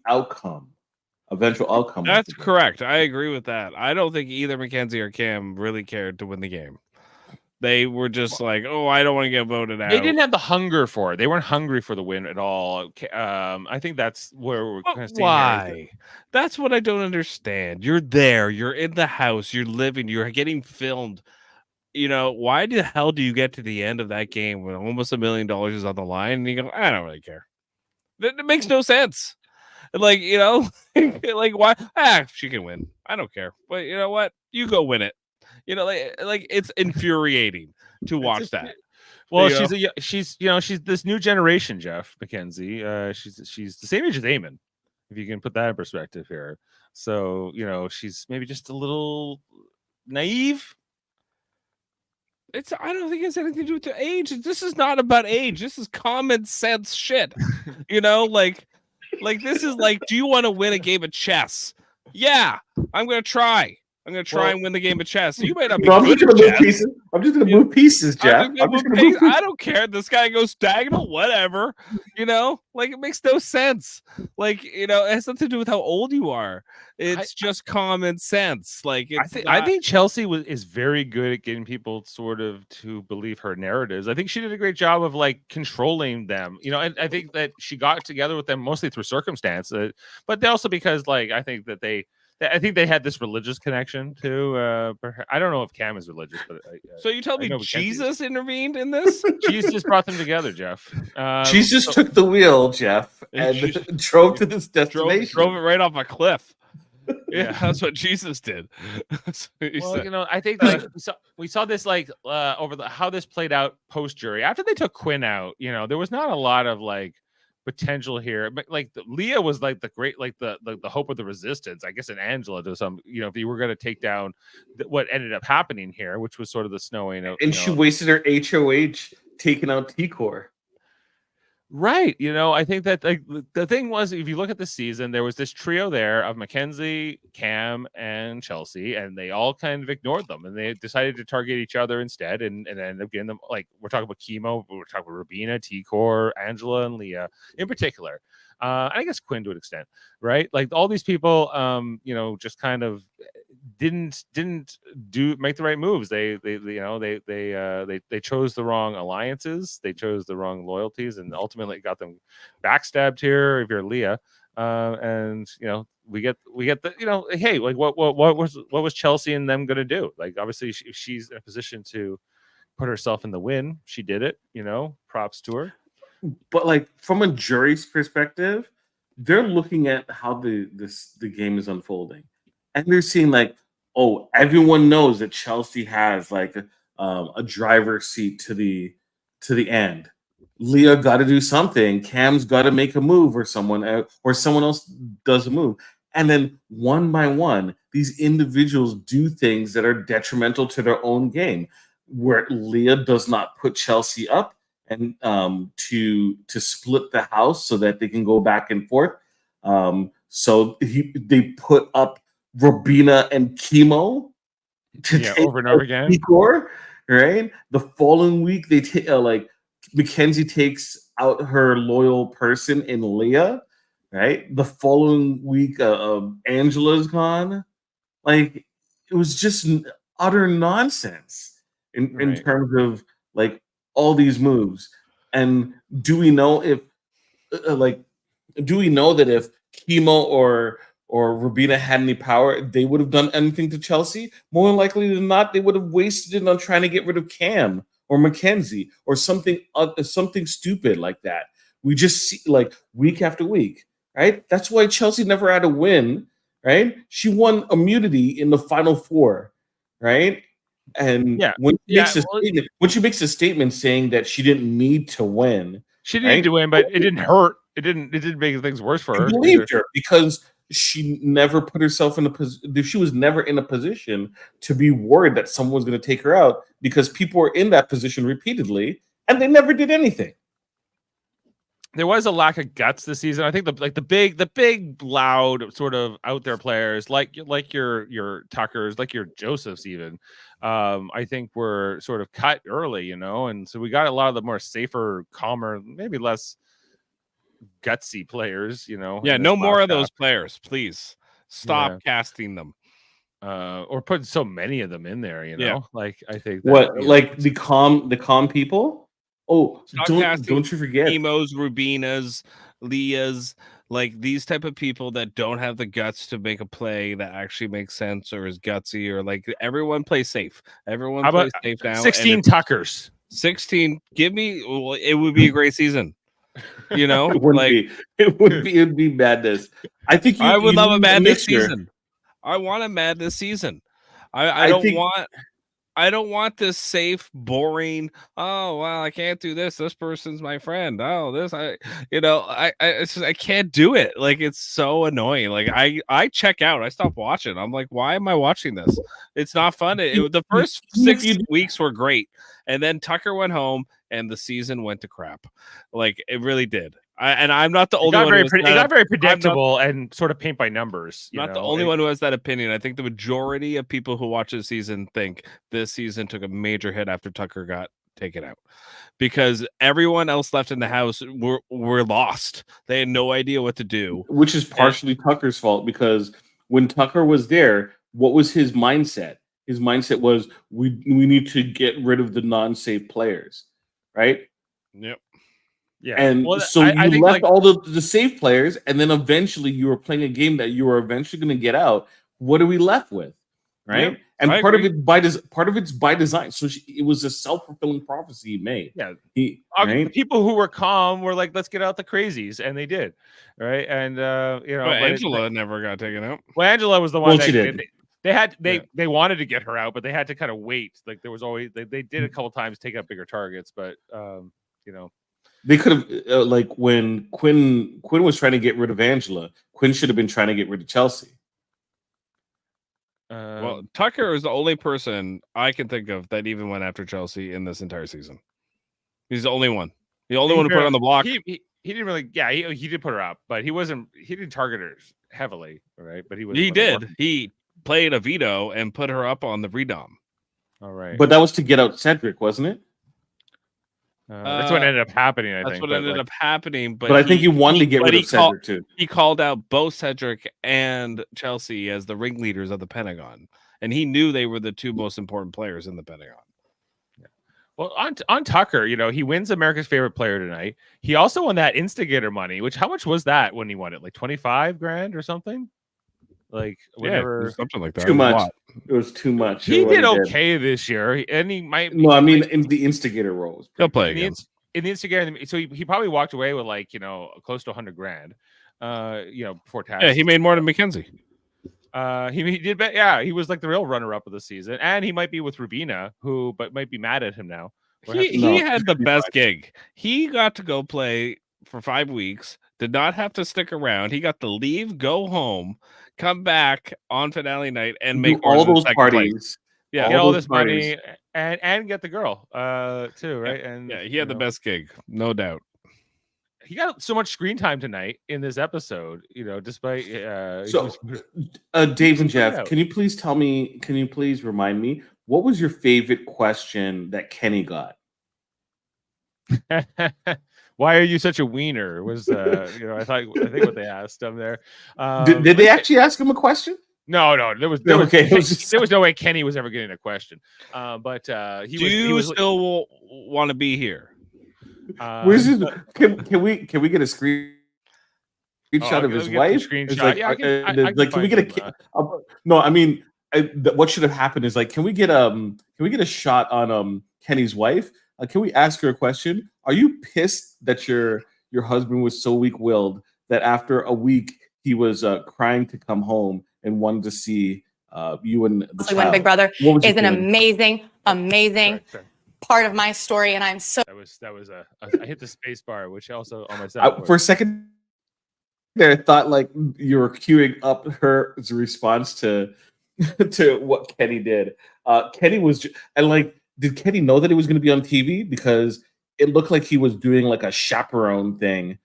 [SPEAKER 4] eventual outcome.
[SPEAKER 3] That's correct. I agree with that. I don't think either Mackenzie or Cam really cared to win the game. They were just like, oh, I don't want to get voted out.
[SPEAKER 1] They didn't have the hunger for it. They weren't hungry for the win at all. I think that's where we're kind of seeing.
[SPEAKER 3] Why? That's what I don't understand. You're there. You're in the house. You're living. You're getting filmed. Why the hell do you get to the end of that game when almost $1 million is on the line and you go, I don't really care? It makes no sense. Like, like, why? She can win. I don't care. But you know what? You go win it. You know, like it's infuriating to watch that.
[SPEAKER 1] Well,
[SPEAKER 3] You know?
[SPEAKER 1] she's this new generation, Jeff McKenzie. She's the same age as Eamon, if you can put that in perspective here. So she's maybe just a little naive.
[SPEAKER 3] I don't think it's anything to do with the age. This is not about age. This is common sense shit. Like this is like, do you want to win a game of chess? Yeah, I'm gonna try. I'm gonna try and win the game of chess. You might not be
[SPEAKER 4] I'm
[SPEAKER 3] good
[SPEAKER 4] just
[SPEAKER 3] at
[SPEAKER 4] gonna move
[SPEAKER 3] chess.
[SPEAKER 4] pieces. I'm just gonna move pieces, Jeff.
[SPEAKER 3] I don't care. This guy goes diagonal, whatever. Like it makes no sense. Like it has nothing to do with how old you are. It's just common sense. Like
[SPEAKER 1] I think Chelsea is very good at getting people sort of to believe her narratives. I think she did a great job of like controlling them. And I think that she got together with them mostly through circumstance, but also because like I think they had this religious connection too. I don't know if Cam is religious, but
[SPEAKER 3] so you tell me Jesus intervened in this?
[SPEAKER 1] Jesus brought them together, Jeff.
[SPEAKER 4] Jesus took the wheel, Jeff, and drove to this destination.
[SPEAKER 3] Drove it right off a cliff. Yeah, that's what Jesus did.
[SPEAKER 1] I think like we saw this like over how this played out post jury after they took Quinn out. There was not a lot of like potential here, but like Leah was like the great, like the hope of the resistance, I guess, and Angela to some, if you were going to take down what ended up happening here, which was sort of the snowing out,
[SPEAKER 4] and she wasted her HOH taking out T-Core.
[SPEAKER 1] Right. I think that like the thing was, if you look at the season, there was this trio there of Mackenzie, Cam, and Chelsea, and they all kind of ignored them, and they decided to target each other instead, and ended up getting them. Like we're talking about Chemo, we're talking about Rubina, T-Core, Angela, and Leah in particular. And I guess Quinn to an extent, right? Like all these people, just kind of didn't make the right moves. They chose the wrong alliances, they chose the wrong loyalties, and ultimately got them backstabbed here. If you're Leah, and we get the hey, like what was Chelsea and them going to do? Like obviously if she's in a position to put herself in the win, she did it. Props to her.
[SPEAKER 4] But like from a jury's perspective, they're looking at how the game is unfolding, and they're seeing like, oh, everyone knows that Chelsea has like a driver's seat to the end. Leah got to do something. Cam's got to make a move, or someone else does a move, and then one by one, these individuals do things that are detrimental to their own game. Where Leah does not put Chelsea up and to split the house so that they can go back and forth. So they put up Rubina and Chemo to take
[SPEAKER 1] over and over again.
[SPEAKER 4] T-Core, right? The following week, they take like Mackenzie takes out her loyal person in Leah, right? The following week, Angela's gone. Like it was just utter nonsense in terms of like all these moves. And do we know if that if Chemo or Rubina had any power, they would have done anything to Chelsea? More likely than not, they would have wasted it on trying to get rid of Cam or Mackenzie or something stupid like that. We just see like week after week, right? That's why Chelsea never had a win, right? She won immunity in the Final Four, right? And when she makes a statement saying that she didn't need to win,
[SPEAKER 1] she didn't need to win, but it didn't hurt. It didn't make things worse for her.
[SPEAKER 4] I believed her because she never put herself in a position. She was never in a position to be worried that someone was going to take her out because people were in that position repeatedly and they never did anything.
[SPEAKER 1] There was a lack of guts this season. I think the big loud sort of out there players like your Tuckers, like your Josephs even, I think were sort of cut early, and so we got a lot of the more safer, calmer, maybe less gutsy players,
[SPEAKER 3] Yeah, no more of those players, please. Stop casting them.
[SPEAKER 1] Or putting so many of them in there, Like I think
[SPEAKER 4] the calm people. Oh, don't you forget
[SPEAKER 3] Emos, Rubinas, Leahs, like these type of people that don't have the guts to make a play that actually makes sense or is gutsy, or like everyone plays safe. Everyone plays safe now.
[SPEAKER 1] 16 Tuckers.
[SPEAKER 3] 16. Give me. It would be a great season.
[SPEAKER 4] It would be madness. I think
[SPEAKER 3] I would love a madness season. I want him mad this season. I don't want this safe, boring. Oh well, I can't do this. This person's my friend. Oh, I can't do it. Like it's so annoying. Like I check out. I stop watching. I'm like, why am I watching this? It's not fun. The first 6 weeks were great, and then Tucker went home, and the season went to crap. Like it really did. I'm not the only one.
[SPEAKER 1] It got very predictable and sort of paint by numbers.
[SPEAKER 3] Not the only one who has that opinion. I think the majority of people who watch this season think this season took a major hit after Tucker got taken out, because everyone else left in the house were lost. They had no idea what to do,
[SPEAKER 4] which is partially Tucker's fault, because when Tucker was there, what was his mindset? His mindset was we need to get rid of the non-safe players, right?
[SPEAKER 3] Yep.
[SPEAKER 4] Yeah, and so you left all the safe players, and then eventually you were playing a game that you were eventually going to get out. What are we left with, right? Yeah, and part of it's by design. So it was a self-fulfilling prophecy he made.
[SPEAKER 1] Yeah,
[SPEAKER 4] right?
[SPEAKER 1] People who were calm were like, "Let's get out the crazies," and they did, right? And but
[SPEAKER 3] Angela never got taken out.
[SPEAKER 1] Well, Angela was the one that
[SPEAKER 4] she did.
[SPEAKER 1] They wanted to get her out, but they had to kind of wait. Like there was always they did a couple times take out bigger targets, but
[SPEAKER 4] They could have, like when Quinn was trying to get rid of Angela, Quinn should have been trying to get rid of Chelsea.
[SPEAKER 3] Well, Tucker is the only person I can think of that even went after Chelsea in this entire season. He's the only one. The only one who put her on the block.
[SPEAKER 1] He didn't really. Yeah, he did put her up, but he didn't target her heavily, right? But he
[SPEAKER 3] did. He played a veto and put her up on the redom.
[SPEAKER 1] All right,
[SPEAKER 4] but that was to get out Cedric, wasn't it?
[SPEAKER 1] That's what ended up happening.
[SPEAKER 3] That's what ended up happening.
[SPEAKER 4] But I think he wanted to get rid of Cedric too.
[SPEAKER 3] He called out both Cedric and Chelsea as the ringleaders of the Pentagon, and he knew they were the two most important players in the Pentagon.
[SPEAKER 1] Yeah. Well, on Tucker, he wins America's Favorite Player tonight. He also won that instigator money. Which how much was that when he won it? Like 25 grand or something? Like whatever,
[SPEAKER 3] something like that.
[SPEAKER 4] Too much. It was too much.
[SPEAKER 1] He did okay this year, and he might.
[SPEAKER 4] No, I mean in the instigator roles.
[SPEAKER 3] He'll play again.
[SPEAKER 1] In the instigator. So he probably walked away with like close to 100 grand. Before tax.
[SPEAKER 3] Yeah, he made more than McKenzie.
[SPEAKER 1] He did. Yeah, he was like the real runner-up of the season, and he might be with Rubina, who might be mad at him now.
[SPEAKER 3] He had the best gig. He got to go play for 5 weeks. Did not have to stick around. He got to leave, go home, come back on finale night, and make
[SPEAKER 4] all those parties.
[SPEAKER 1] Place. Yeah, get all this money and get the girl too, right?
[SPEAKER 3] Yeah.
[SPEAKER 1] And
[SPEAKER 3] he had the best gig, no doubt.
[SPEAKER 1] He got so much screen time tonight in this episode, despite
[SPEAKER 4] Dave and Jeff, can you please remind me, what was your favorite question that Kenny got?
[SPEAKER 1] Why are you such a wiener? Was I think what they asked him there.
[SPEAKER 4] Did they actually ask him a question?
[SPEAKER 1] No. There was no way Kenny was ever getting a question. But he
[SPEAKER 3] still want to be here?
[SPEAKER 4] Where's his? Can we get a screenshot of his wife?
[SPEAKER 1] Like,
[SPEAKER 4] can we get a? No, I mean, what should have happened is like, can we get a shot on Kenny's wife? Can we ask her a question? Are you pissed that your husband was so weak-willed that after a week he was crying to come home and wanted to see you and the child?
[SPEAKER 5] When Big Brother is an amazing part of my story, and I'm so.
[SPEAKER 1] That was I hit the space bar, which also on my side.
[SPEAKER 4] For a second there, I thought like you were queuing up her response to what Kenny did. Kenny was did Kenny know that he was going to be on TV? Because it looked like he was doing like a chaperone thing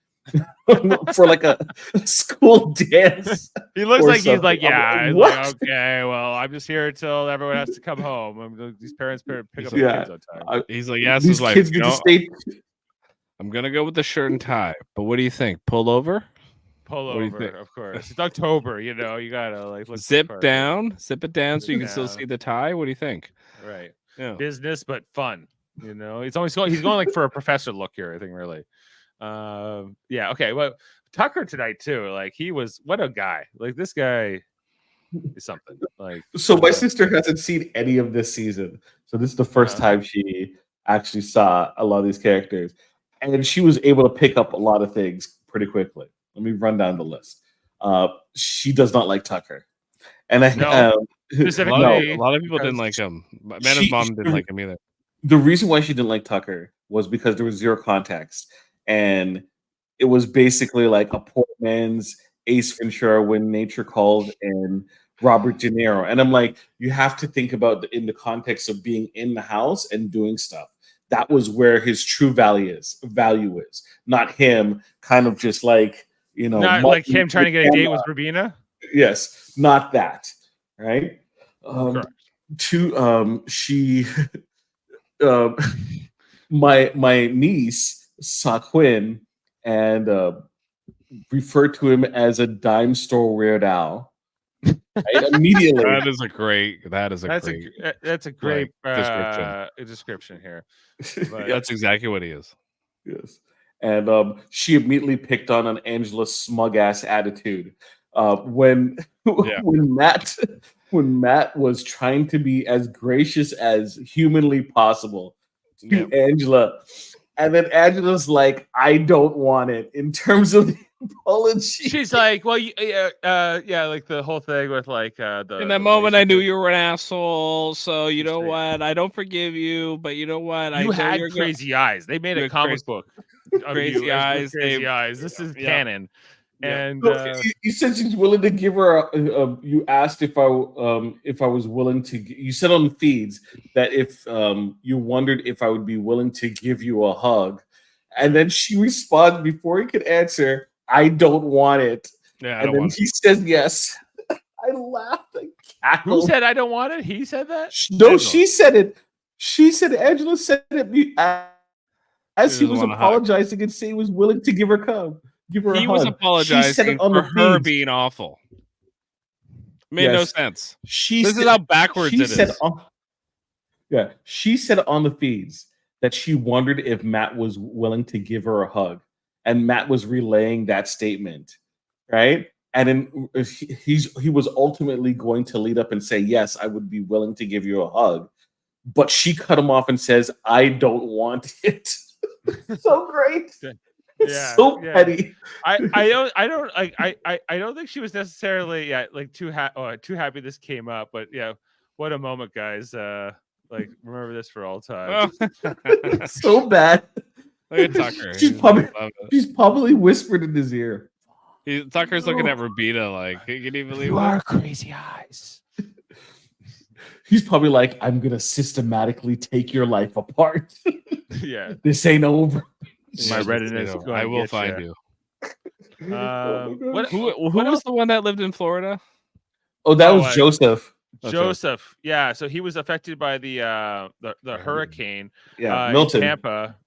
[SPEAKER 4] for like a school dance.
[SPEAKER 1] He looks like something. He's like, yeah, like, okay, well, I'm just here until everyone has to come home. These parents pick up the kids on time.
[SPEAKER 3] He's like, yes,
[SPEAKER 4] these kids get to stay.
[SPEAKER 3] I'm gonna go with the shirt and tie, but what do you think? Pull over?
[SPEAKER 1] Pull over, of course. It's October, you gotta like look
[SPEAKER 3] zip it down so you can still see the tie. What do you think?
[SPEAKER 1] Right. Yeah. Business but fun. He's going like for a professor look here, I think, really. Okay. Well, Tucker tonight too. Like what a guy. Like this guy is something. Like
[SPEAKER 4] so my sister hasn't seen any of this season. So this is the first time she actually saw a lot of these characters. And she was able to pick up a lot of things pretty quickly. Let me run down the list. She does not like Tucker. And I
[SPEAKER 1] No,
[SPEAKER 3] A
[SPEAKER 1] specifically,
[SPEAKER 3] lot of people didn't
[SPEAKER 1] because-
[SPEAKER 3] like him. Amanda's mom didn't like him either.
[SPEAKER 4] the reason why she didn't like Tucker was because there was zero context, and it was basically like a poor man's Ace Ventura, When Nature Called, and Robert De Niro. And I'm like, you have to think about in the context of being in the house and doing stuff. That was where his true value is, not him kind of just like,
[SPEAKER 1] not like him trying to get a date with Rubina.
[SPEAKER 4] Yes, not that, right?
[SPEAKER 1] Correct.
[SPEAKER 4] She uh, my niece saw Quinn and referred to him as a dime store Weird Al. Right? Immediately,
[SPEAKER 3] That's a great
[SPEAKER 1] description here.
[SPEAKER 3] But that's exactly what he is.
[SPEAKER 4] Yes, and she immediately picked on Angela's smug ass attitude when when Matt was trying to be as gracious as humanly possible to Angela. And then Angela's like, I don't want it in terms of the apology.
[SPEAKER 1] She's like, well, yeah, like the whole thing with like
[SPEAKER 3] in that moment, I knew you were an asshole. So you know what? I don't forgive you, but you know what?
[SPEAKER 1] You had crazy eyes. They made a comic book of
[SPEAKER 3] crazy eyes.
[SPEAKER 1] Crazy eyes. This is canon. And
[SPEAKER 4] you said she's willing to give her. You asked if I was willing to. You said on the feeds that if you wondered if I would be willing to give you a hug, and then she responded before he could answer, "I don't want it."
[SPEAKER 3] Yeah,
[SPEAKER 4] and then he says yes. I laughed. I cackled.
[SPEAKER 1] Who said I don't want it? He said that.
[SPEAKER 4] No, Angela. She said it. She said Angela said it as he was apologizing and saying he was willing to give her a
[SPEAKER 3] he was apologizing for her being awful. Made no sense. This is how backwards it is.
[SPEAKER 4] She said on the feeds that she wondered if Matt was willing to give her a hug, and Matt was relaying that statement, right? And then he was ultimately going to lead up and say, "Yes, I would be willing to give you a hug," but she cut him off and says, "I don't want it." So great. It's so petty.
[SPEAKER 1] I don't think she was necessarily too happy this came up, but what a moment, guys. Like remember this for all time.
[SPEAKER 4] So bad.
[SPEAKER 3] Look at Tucker.
[SPEAKER 4] She's probably whispered in his ear.
[SPEAKER 3] Tucker's looking at Rubina like, can you believe
[SPEAKER 1] you are crazy eyes.
[SPEAKER 4] He's probably like, I'm gonna systematically take your life apart.
[SPEAKER 1] Yeah,
[SPEAKER 4] this ain't over.
[SPEAKER 1] My readiness.
[SPEAKER 3] I will find you.
[SPEAKER 1] Who
[SPEAKER 3] was the one that lived in Florida?
[SPEAKER 4] Oh, that was Joseph.
[SPEAKER 1] Joseph, yeah. So he was affected by the hurricane.
[SPEAKER 4] Milton.
[SPEAKER 1] In Tampa.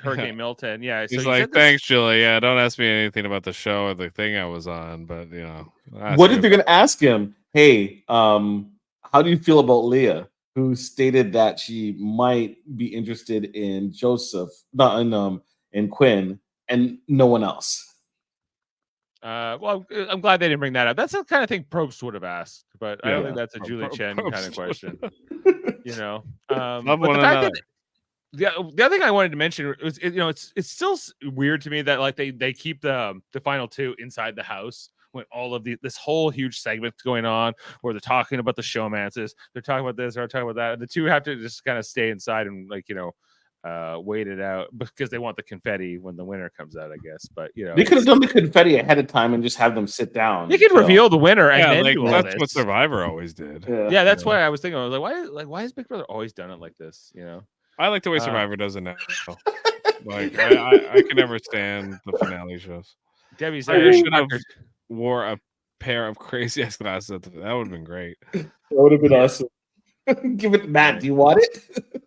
[SPEAKER 1] Hurricane Milton. Yeah.
[SPEAKER 3] He's like, thanks, Julie. Yeah, don't ask me anything about the show or the thing I was on, but
[SPEAKER 4] what if they're gonna ask him? Hey, how do you feel about Leah, who stated that she might be interested in Joseph, not in Quinn, and no one else?
[SPEAKER 1] Well, I'm glad they didn't bring that up. That's the kind of thing Probst would have asked, but I don't think that's a Julie Chen kind of question. But the fact that the other thing I wanted to mention was, it's still weird to me that like they keep the final two inside the house when all of this whole huge segment's going on, where they're talking about the showmances, they're talking about this, they're talking about that, and the two have to just kind of stay inside and wait it out because they want the confetti when the winner comes out, I guess. But
[SPEAKER 4] they could have done the confetti ahead of time and just have them sit down.
[SPEAKER 1] They could reveal the winner and then do all
[SPEAKER 3] that's
[SPEAKER 1] this.
[SPEAKER 3] what Survivor always did.
[SPEAKER 1] Yeah, that's why I was thinking. I was like, why has Big Brother always done it like this?
[SPEAKER 3] I like the way Survivor does it now. Like I can never stand the finale shows.
[SPEAKER 1] Debbie's
[SPEAKER 3] should have wore a pair of crazy ass glasses. That would have been great.
[SPEAKER 4] That would have been awesome. Give it, Matt. Do you want it?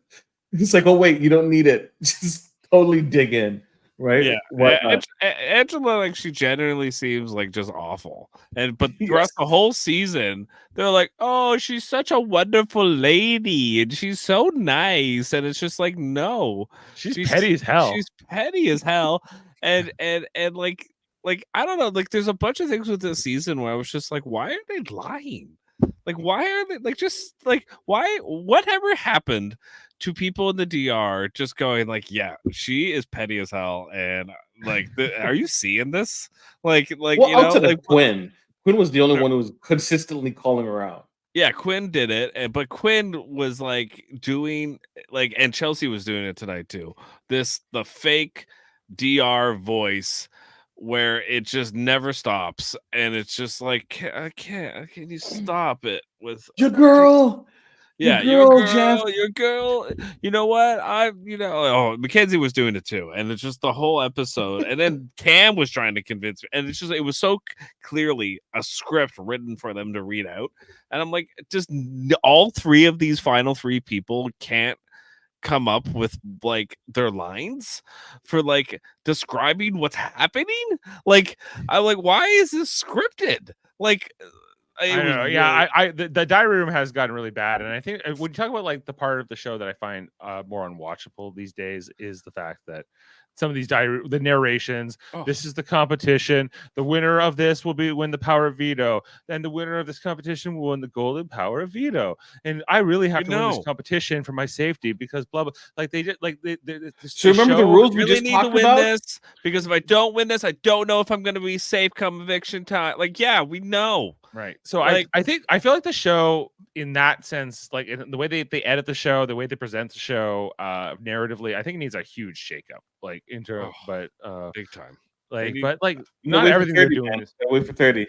[SPEAKER 4] It's like, oh wait, you don't need it. Just totally dig in, right?
[SPEAKER 3] Yeah. Angela, like, she genuinely seems like just awful, but throughout the whole season, they're like, oh, she's such a wonderful lady, and she's so nice, and it's just like, no,
[SPEAKER 1] she's petty as hell.
[SPEAKER 3] She's petty as hell, and like I don't know, like there's a bunch of things with this season where I was just like, why are they lying? Like, why are they like just like why? Whatever happened to people in the DR just going like, yeah, she is petty as hell, and like, are you seeing this? Like
[SPEAKER 4] outside of Quinn, Quinn was the only one who was consistently calling her out.
[SPEAKER 3] Yeah, Quinn did it, but Quinn was like doing like, and Chelsea was doing it tonight too. The fake DR voice where it just never stops, and it's just like, I can't. Can you stop it with
[SPEAKER 4] Your girl?
[SPEAKER 3] Yeah,
[SPEAKER 4] Your girl,
[SPEAKER 3] your
[SPEAKER 4] Jeff.
[SPEAKER 3] girl. You know what? Oh, Mackenzie was doing it too, and it's just the whole episode. And then Cam was trying to convince me, and it was so clearly a script written for them to read out. And I'm like, just all three of these final three people can't come up with like their lines for like describing what's happening. Like, I'm like, why is this scripted? Like.
[SPEAKER 1] I don't know. Yeah, the diary room has gotten really bad, and I think when you talk about like the part of the show that I find more unwatchable these days is the fact that some of these the narrations.
[SPEAKER 3] Oh.
[SPEAKER 1] This is the competition. The winner of this will win the power of veto. Then the winner of this competition will win the golden power of veto. And I really have to win this competition for my safety because blah blah. Like they did. Like
[SPEAKER 4] So remember the rules we
[SPEAKER 3] really
[SPEAKER 4] just
[SPEAKER 3] need
[SPEAKER 4] talked
[SPEAKER 3] to win
[SPEAKER 4] about?
[SPEAKER 3] this because if I don't win this, I don't know if I'm going to be safe come eviction time. Like, yeah, we know.
[SPEAKER 1] Right. So
[SPEAKER 3] like,
[SPEAKER 1] I feel like the show in that sense, like in the way they edit the show, the way they present the show, narratively, I think it needs a huge shakeup. Like but
[SPEAKER 3] big time.
[SPEAKER 1] Like,
[SPEAKER 3] need,
[SPEAKER 1] but like not everything 30, they're doing is
[SPEAKER 4] wait for 30.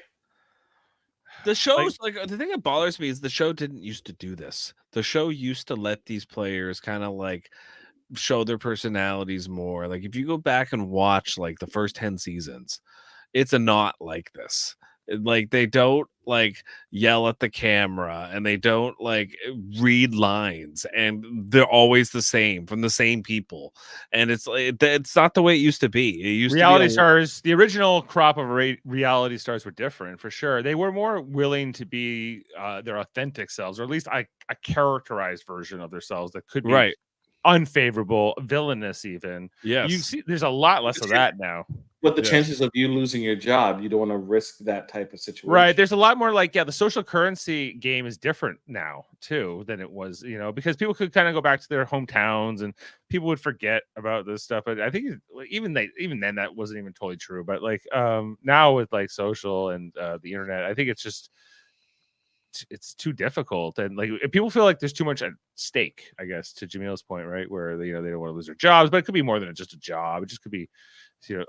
[SPEAKER 3] The show's like the thing that bothers me is the show didn't used to do this. The show used to let these players kind of like show their personalities more. Like if you go back and watch like the first 10 seasons, it's not like this. Like they don't like yell at the camera and they don't like read lines and they're always the same from the same people, and it's not the way it used to be. It used
[SPEAKER 1] reality
[SPEAKER 3] to be
[SPEAKER 1] stars. The original crop of reality stars were different for sure. They were more willing to be their authentic selves, or at least a characterized version of themselves that could be unfavorable, villainous even.
[SPEAKER 3] Yes,
[SPEAKER 1] you see there's a lot less of that now.
[SPEAKER 4] But the chances of you losing your job, you don't want to risk that type of situation.
[SPEAKER 1] Right. There's a lot more like, the social currency game is different now too than it was, because people could kind of go back to their hometowns and people would forget about this stuff. But I think even then that wasn't even totally true. But like now with like social and the internet, I think it's too difficult, and like people feel like there's too much at stake, I guess, to Jameel's point, right? Where they don't want to lose their jobs, but it could be more than just a job. It just could be,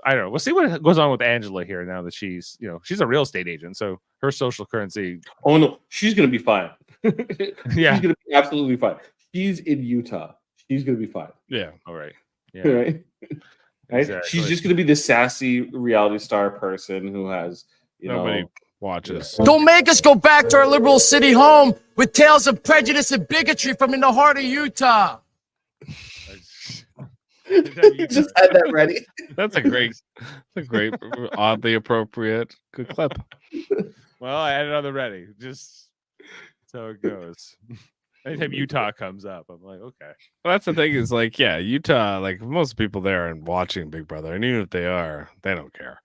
[SPEAKER 1] I don't know. We'll see what goes on with Angela here now that she's a real estate agent, so her social currency.
[SPEAKER 4] Oh no, she's gonna be fine.
[SPEAKER 1] Yeah,
[SPEAKER 4] she's gonna be absolutely fine. She's in Utah. She's gonna be fine.
[SPEAKER 1] Yeah. All right. Yeah.
[SPEAKER 4] Right. Exactly. She's just gonna be the sassy reality star person who has
[SPEAKER 3] nobody watches.
[SPEAKER 2] Don't make us go back to our liberal city home with tales of prejudice and bigotry from in the heart of Utah.
[SPEAKER 4] Just had that ready.
[SPEAKER 3] That's a great, oddly appropriate, good clip.
[SPEAKER 1] Well, I had another ready. Just so it goes. Anytime Utah comes up, I'm like, okay.
[SPEAKER 3] Well, that's the thing is like, yeah, Utah, like most people there aren't watching Big Brother, and even if they are, they don't care.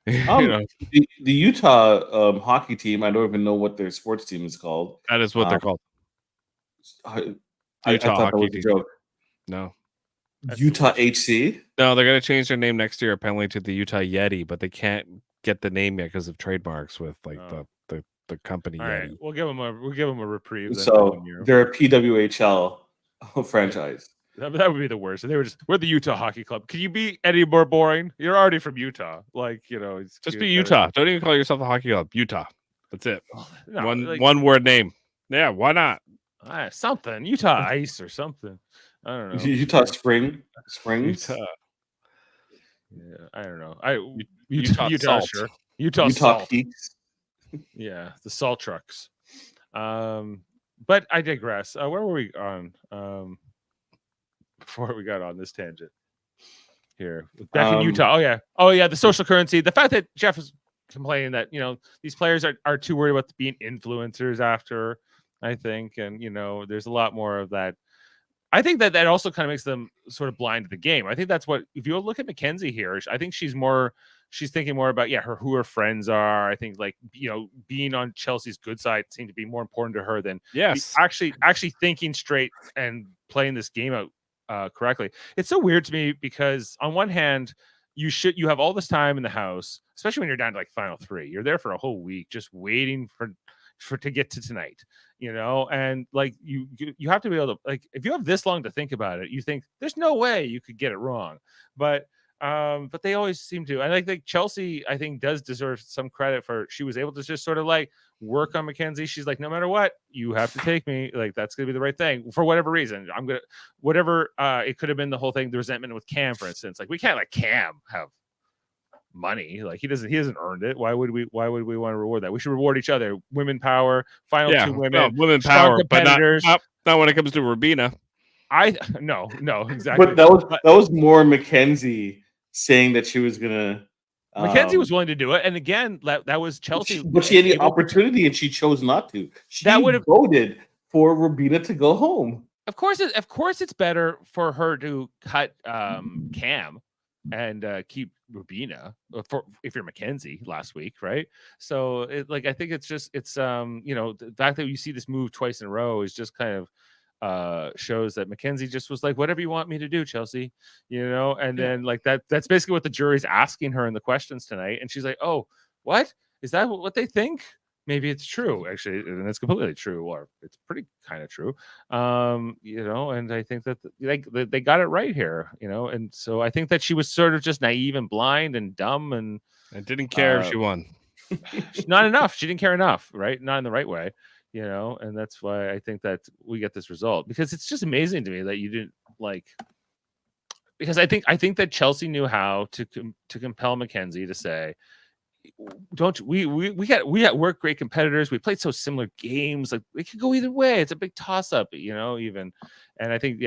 [SPEAKER 4] The Utah hockey team, I don't even know what their sports team is called.
[SPEAKER 3] That is what they're called.
[SPEAKER 4] I thought that was a joke.
[SPEAKER 3] No.
[SPEAKER 4] Utah HC?
[SPEAKER 3] No, they're going to change their name next year apparently to the Utah Yeti, but they can't get the name yet because of trademarks with like the company
[SPEAKER 1] All
[SPEAKER 3] Yeti.
[SPEAKER 1] Right. We'll give them a reprieve.
[SPEAKER 4] So they're a PWHL franchise.
[SPEAKER 1] That would be the worst. We're the Utah Hockey Club. Can you be any more boring? You're already from Utah. Like,
[SPEAKER 3] just be Utah. Don't even call yourself a hockey club. Utah. That's it.
[SPEAKER 1] No,
[SPEAKER 3] one word name. Yeah, why not?
[SPEAKER 1] Something. Utah Ice or something. I don't know.
[SPEAKER 4] Utah Springs.
[SPEAKER 3] Utah.
[SPEAKER 1] Yeah, I don't know.
[SPEAKER 3] Utah Salt.
[SPEAKER 1] Sure.
[SPEAKER 4] Utah
[SPEAKER 1] Salt.
[SPEAKER 4] Peaks.
[SPEAKER 1] Yeah, the salt trucks. But I digress. Where were we on? Before we got on this tangent here, back in Utah. Oh yeah, the social currency. The fact that Jeff is complaining that these players are too worried about being influencers after, I think, and there's a lot more of that. I think that also kind of makes them sort of blind to the game. I think that's what, if you look at Mackenzie here, I think she's thinking more about who her friends are. I think like being on Chelsea's good side seemed to be more important to her than actually thinking straight and playing this game out correctly. It's so weird to me because on one hand, you have all this time in the house, especially when you're down to like final 3. You're there for a whole week just waiting for to get to tonight, and like you have to be able to, like, if you have this long to think about it, you think there's no way you could get it wrong. But they always seem to. And I think Chelsea, I think, does deserve some credit for she was able to just sort of like work on Mackenzie. She's like, no matter what, you have to take me. Like, that's gonna be the right thing for whatever reason. I'm gonna whatever. It could have been the whole thing, the resentment with Cam, for instance. Like, we can't let Cam have money. Like, he hasn't earned it. Why would we want to reward that? We should reward each other. Women power, final 2 women,
[SPEAKER 3] women
[SPEAKER 1] strong
[SPEAKER 3] power,
[SPEAKER 1] competitors.
[SPEAKER 3] but not when it comes to Rubina.
[SPEAKER 1] No, exactly.
[SPEAKER 4] But that was more Mackenzie saying that she was gonna.
[SPEAKER 1] Mackenzie was willing to do it, and again, that was Chelsea.
[SPEAKER 4] But she had the opportunity, and she chose not to. She
[SPEAKER 1] That would have
[SPEAKER 4] voted for Rubina to go home.
[SPEAKER 1] Of course, it's better for her to cut Cam and keep Rubina if you're Mackenzie last week, right? So I think it's the fact that you see this move twice in a row is just kind of shows that Mackenzie just was like, whatever you want me to do, Chelsea, and then like that's basically what the jury's asking her in the questions tonight, and she's like, oh, what is that what they think? Maybe it's true, actually, and it's completely true, or it's pretty kind of true, and I think that they got it right here, and so I think that she was sort of just naive and blind and dumb and
[SPEAKER 3] didn't care if she won.
[SPEAKER 1] Not enough. She didn't care enough, right? Not in the right way. And that's why I think that we get this result, because it's just amazing to me that you didn't because I think that Chelsea knew how to compel Mackenzie to say, don't we're great competitors. We played so similar games. Like, it could go either way. It's a big toss up, even. And I think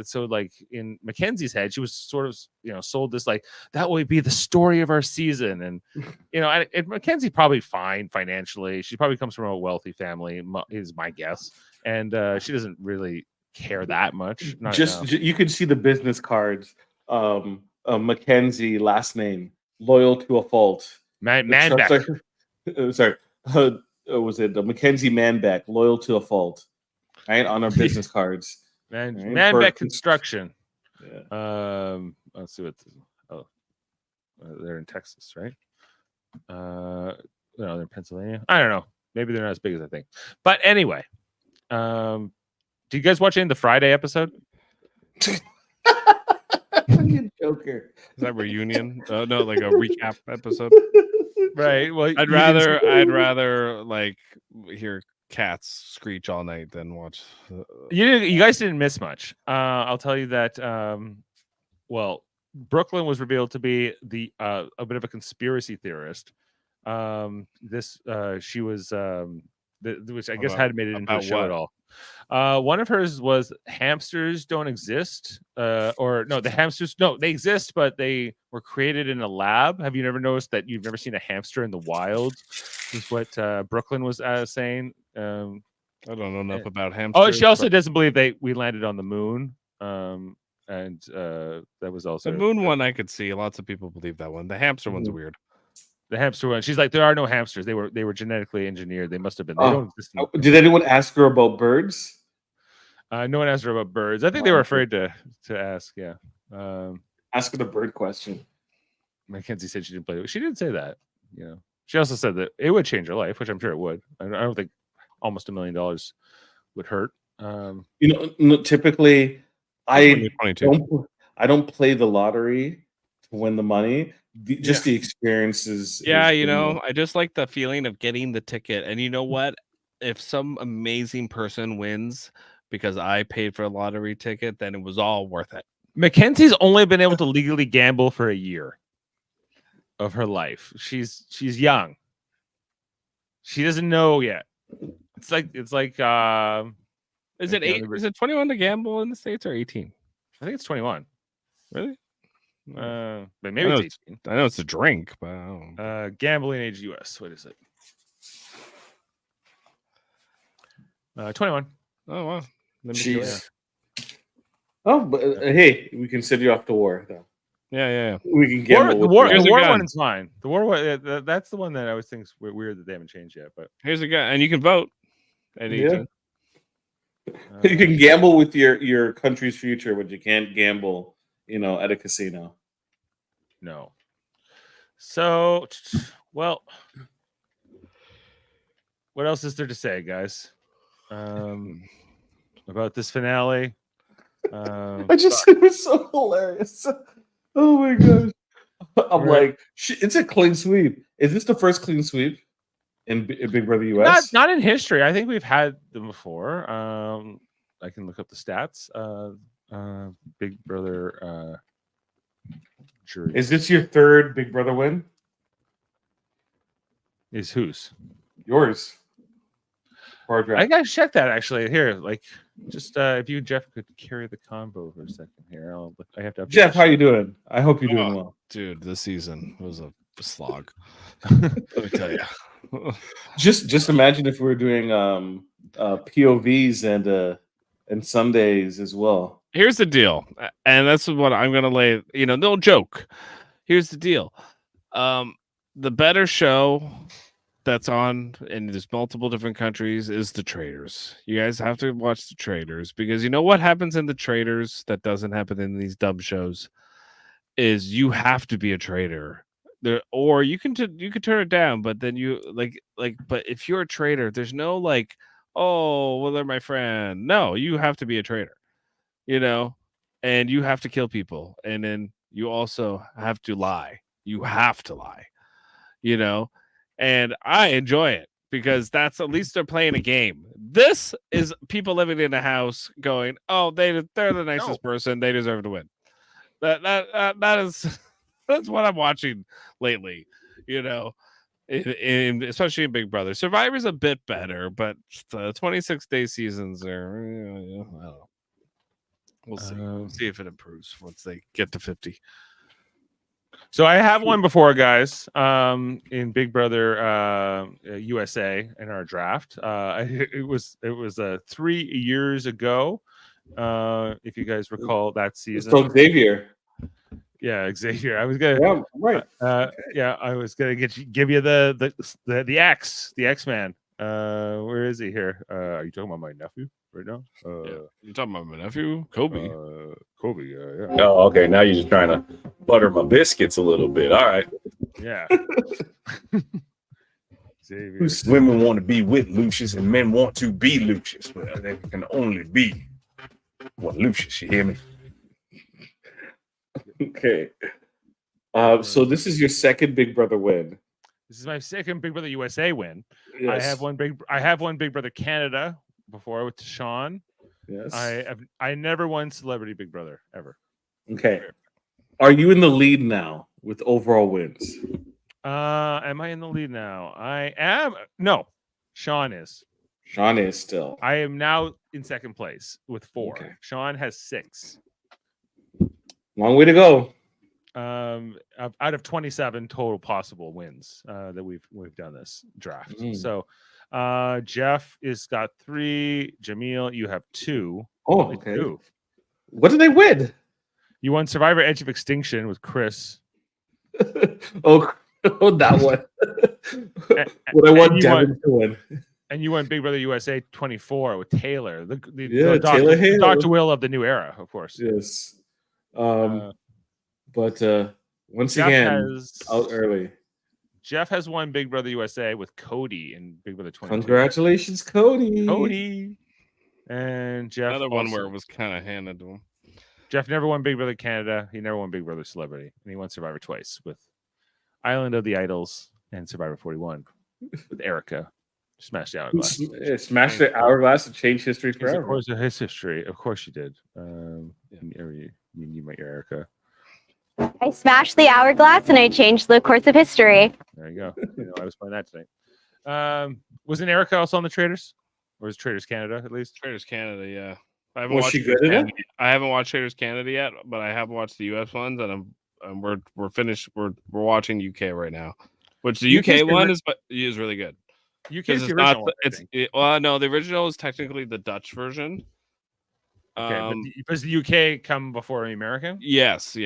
[SPEAKER 1] so. Like, in Mackenzie's head, she was sort of, sold this like that would be the story of our season. And and Mackenzie probably fine financially. She probably comes from a wealthy family, is my guess. And she doesn't really care that much.
[SPEAKER 4] You could see the business cards. Mackenzie last name, loyal to a fault.
[SPEAKER 1] Manbeck.
[SPEAKER 4] Sorry. Was it Mackenzie Manbeck, loyal to a fault? Right, on our business cards.
[SPEAKER 1] Manbeck Construction.
[SPEAKER 4] Yeah.
[SPEAKER 1] Let's see what. They're in Texas, right? No, they're in Pennsylvania. I don't know. Maybe they're not as big as I think. But anyway, do you guys watch any of the Friday episode?
[SPEAKER 4] Fucking Joker.
[SPEAKER 3] Is that reunion? No, like a recap episode.
[SPEAKER 1] Right. Well,
[SPEAKER 3] I'd rather like hear cats screech all night than watch.
[SPEAKER 1] You guys didn't miss much. I'll tell you that. Brooklyn was revealed to be a bit of a conspiracy theorist. She was which I guess hadn't made it into a show at all. One of hers was hamsters don't exist, or no, the hamsters, no, they exist, but they were created in a lab. Have you never noticed that you've never seen a hamster in the wild? Is what Brooklyn was saying.
[SPEAKER 3] I don't know enough about hamsters.
[SPEAKER 1] Oh, she also doesn't believe we landed on the moon. And that was also
[SPEAKER 3] the moon one. I could see lots of people believe that one. The hamster one's weird.
[SPEAKER 1] The hamster one. She's like, there are no hamsters. They were genetically engineered. They must have been. They don't exist.
[SPEAKER 4] Did anyone ask her about birds?
[SPEAKER 1] No one asked her about birds. I think they were afraid to ask. Yeah.
[SPEAKER 4] Ask her the bird question.
[SPEAKER 1] Mackenzie said she didn't play. She didn't say that. She also said that it would change her life, which I'm sure it would. I don't think almost $1 million would hurt.
[SPEAKER 4] Typically, I don't play the lottery to win the money. The experiences.
[SPEAKER 3] Yeah, I just like the feeling of getting the ticket. And you know what? If some amazing person wins because I paid for a lottery ticket, then it was all worth it.
[SPEAKER 1] Mackenzie's only been able to legally gamble for a year of her life. She's young. She doesn't know yet. It's like
[SPEAKER 3] is it 8? Is it 21 to gamble in the States or 18?
[SPEAKER 1] I think it's 21.
[SPEAKER 3] Really?
[SPEAKER 1] But maybe it's 18.
[SPEAKER 3] I know it's a drink, but I don't know.
[SPEAKER 1] Gambling age US. What is it? 21.
[SPEAKER 3] Oh wow.
[SPEAKER 4] Jeez. Oh, but hey, we can send you off to war though.
[SPEAKER 3] Yeah.
[SPEAKER 4] We can gamble.
[SPEAKER 1] The war one is fine. The war one, that's the one that I always think is weird that they haven't changed yet. But
[SPEAKER 3] here's a guy, and you can vote at 18.
[SPEAKER 4] You can gamble with your country's future, but you can't gamble, at a casino.
[SPEAKER 1] No. So, well, what else is there to say, guys? About this finale?
[SPEAKER 4] It was so hilarious. Oh my gosh. I'm like, it's a clean sweep. Is this the first clean sweep in Big Brother US?
[SPEAKER 1] Not in history. I think we've had them before. I can look up the stats. Big Brother jury.
[SPEAKER 4] Is this your third Big Brother win?
[SPEAKER 1] Is whose?
[SPEAKER 4] Yours.
[SPEAKER 1] I gotta check that actually. Here, like, just if you, Jeff, could carry the convo for a second here. I have to.
[SPEAKER 4] Jeff, how you doing? I hope you're doing well,
[SPEAKER 3] dude. This season was a slog. Let me tell you.
[SPEAKER 4] Just imagine if we were doing POVs and Sundays as well.
[SPEAKER 3] Here's the deal, and that's what I'm gonna lay. No joke. Here's the deal. The better show that's on, and there's multiple different countries, is The Traitors. You guys have to watch The Traitors, because you know what happens in The Traitors that doesn't happen in these dub shows is you have to be a traitor. Or you can turn it down, but then you but if you're a traitor, there's no like, oh well, they're my friend. No, you have to be a traitor, and you have to kill people, and then you also have to lie. You have to lie, and I enjoy it because that's at least they're playing a game. This is people living in a house going, oh, they're the nicest person, they deserve to win. That is that's what I'm watching lately, especially in Big Brother. Survivor's a bit better, but the 26-day seasons are, I don't know. We'll see. We'll see if it improves once they get to 50.
[SPEAKER 1] So I have one before, guys. In Big Brother USA in our draft, it was 3 years ago. If you guys recall that season.
[SPEAKER 4] So Xavier.
[SPEAKER 1] Yeah, Xavier. I was gonna.
[SPEAKER 4] Yeah, right.
[SPEAKER 1] Yeah, I was gonna give you the X-Man. Where is he here? Are you talking about my nephew right now?
[SPEAKER 3] Yeah. You talking about my nephew, Kobe?
[SPEAKER 1] Kobe. Yeah.
[SPEAKER 6] Oh, okay. Now you're just trying to butter my biscuits a little bit. All right.
[SPEAKER 1] Yeah. Xavier.
[SPEAKER 6] Women want to be with Lucius, and men want to be Lucius, but they can only be Lucius. You hear me?
[SPEAKER 4] Okay. So this is your second Big Brother win.
[SPEAKER 1] This is my second Big Brother USA win.
[SPEAKER 4] Yes.
[SPEAKER 1] I have one Big Brother Canada before with Sean.
[SPEAKER 4] Yes.
[SPEAKER 1] I never won Celebrity Big Brother ever.
[SPEAKER 4] Okay. Are you in the lead now with overall wins?
[SPEAKER 1] Am I in the lead now? I am. No, Sean is.
[SPEAKER 4] Sean is still.
[SPEAKER 1] I am now in second place with 4.
[SPEAKER 4] Okay.
[SPEAKER 1] Sean has 6.
[SPEAKER 4] Long way to go.
[SPEAKER 1] Out of 27 total possible wins that we've done this draft. So Jeff is got 3. Jaemeel, you have 2.
[SPEAKER 4] Oh, okay.
[SPEAKER 1] 2.
[SPEAKER 4] What did they win?
[SPEAKER 1] You won Survivor Edge of Extinction with Chris.
[SPEAKER 4] oh, that one. What I want Devin to win.
[SPEAKER 1] And you won Big Brother USA 24 with Taylor.
[SPEAKER 4] Taylor
[SPEAKER 1] Dr. Will of the new era, of course.
[SPEAKER 4] Yes. But once Jeff again, out early.
[SPEAKER 1] Jeff has won Big Brother USA with Cody in Big Brother 22.
[SPEAKER 4] Congratulations, Cody.
[SPEAKER 1] Cody. And Jeff.
[SPEAKER 3] Another one where it was kind of handed to him.
[SPEAKER 1] Jeff never won Big Brother Canada. He never won Big Brother Celebrity. And he won Survivor twice with Island of the Idols and Survivor 41 with Erica. Smashed the hourglass.
[SPEAKER 4] Smashed the hourglass and changed history forever.
[SPEAKER 1] Of course, his history. Of course, you did. You need my Erica.
[SPEAKER 7] I smashed the hourglass and I changed the course of history.
[SPEAKER 1] There you go. I was playing that tonight. Wasn't Erica also on the Traitors? Or was Traitors Canada at least?
[SPEAKER 3] Traitors Canada, yeah.
[SPEAKER 4] Was she good at it?
[SPEAKER 3] I haven't watched Traitors Canada yet, but I have watched the US ones, and we're finished. We're watching UK right now, which the UK one is really good.
[SPEAKER 1] UK is the original one,
[SPEAKER 3] no, the original is technically the Dutch version.
[SPEAKER 1] Okay, but does the UK come before the American?
[SPEAKER 3] Yes.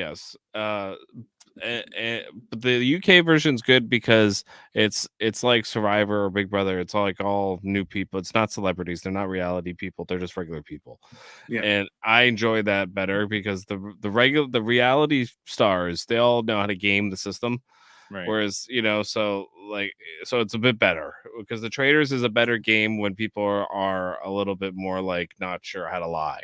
[SPEAKER 3] but the UK version's good because it's like Survivor or Big Brother. It's all new people. It's not celebrities. They're not reality people. They're just regular people.
[SPEAKER 4] Yeah.
[SPEAKER 3] And I enjoy that better because the reality stars, they all know how to game the system.
[SPEAKER 1] Right.
[SPEAKER 3] Whereas, so it's a bit better because the Traders is a better game when people are a little bit more like not sure how to lie,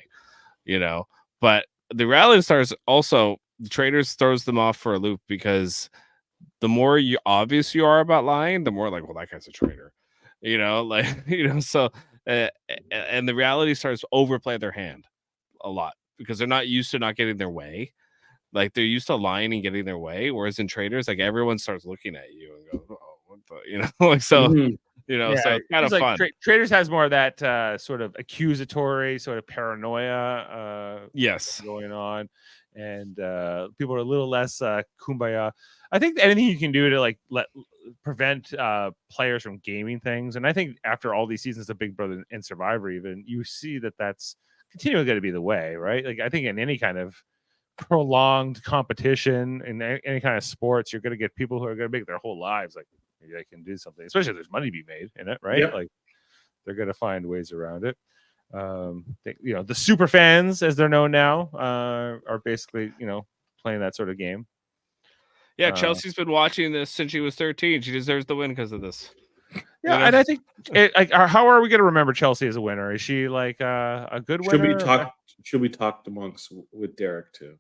[SPEAKER 3] but the reality stars also, the Traders throws them off for a loop because the more obvious you are about lying, the more like, well, that guy's a traitor, so and the reality stars overplay their hand a lot because they're not used to not getting their way. Like they're used to lying and getting their way, whereas in Traders, like everyone starts looking at you and go, "Oh, what the," like so,
[SPEAKER 4] Mhm.
[SPEAKER 3] so it's kind of
[SPEAKER 1] like
[SPEAKER 3] fun.
[SPEAKER 1] Traders has more of that sort of accusatory, sort of paranoia,
[SPEAKER 3] Yes,
[SPEAKER 1] going on, and people are a little less kumbaya. I think anything you can do to like prevent players from gaming things, and I think after all these seasons of Big Brother and Survivor, even you see that that's continually going to be the way, right? Like I think in any kind of prolonged competition in any kind of sports, you're going to get people who are going to make their whole lives like maybe I can do something, especially if there's money to be made in it, right?
[SPEAKER 4] Yep.
[SPEAKER 1] Like they're going to find ways around it. The super fans, as they're known now, are basically playing that sort of game.
[SPEAKER 3] Yeah, Chelsea's been watching this since she was 13. She deserves the win because of this.
[SPEAKER 1] Yeah, and I think how are we going to remember Chelsea as a winner? Is she like a good winner?
[SPEAKER 4] Should we talk amongst with Derek too?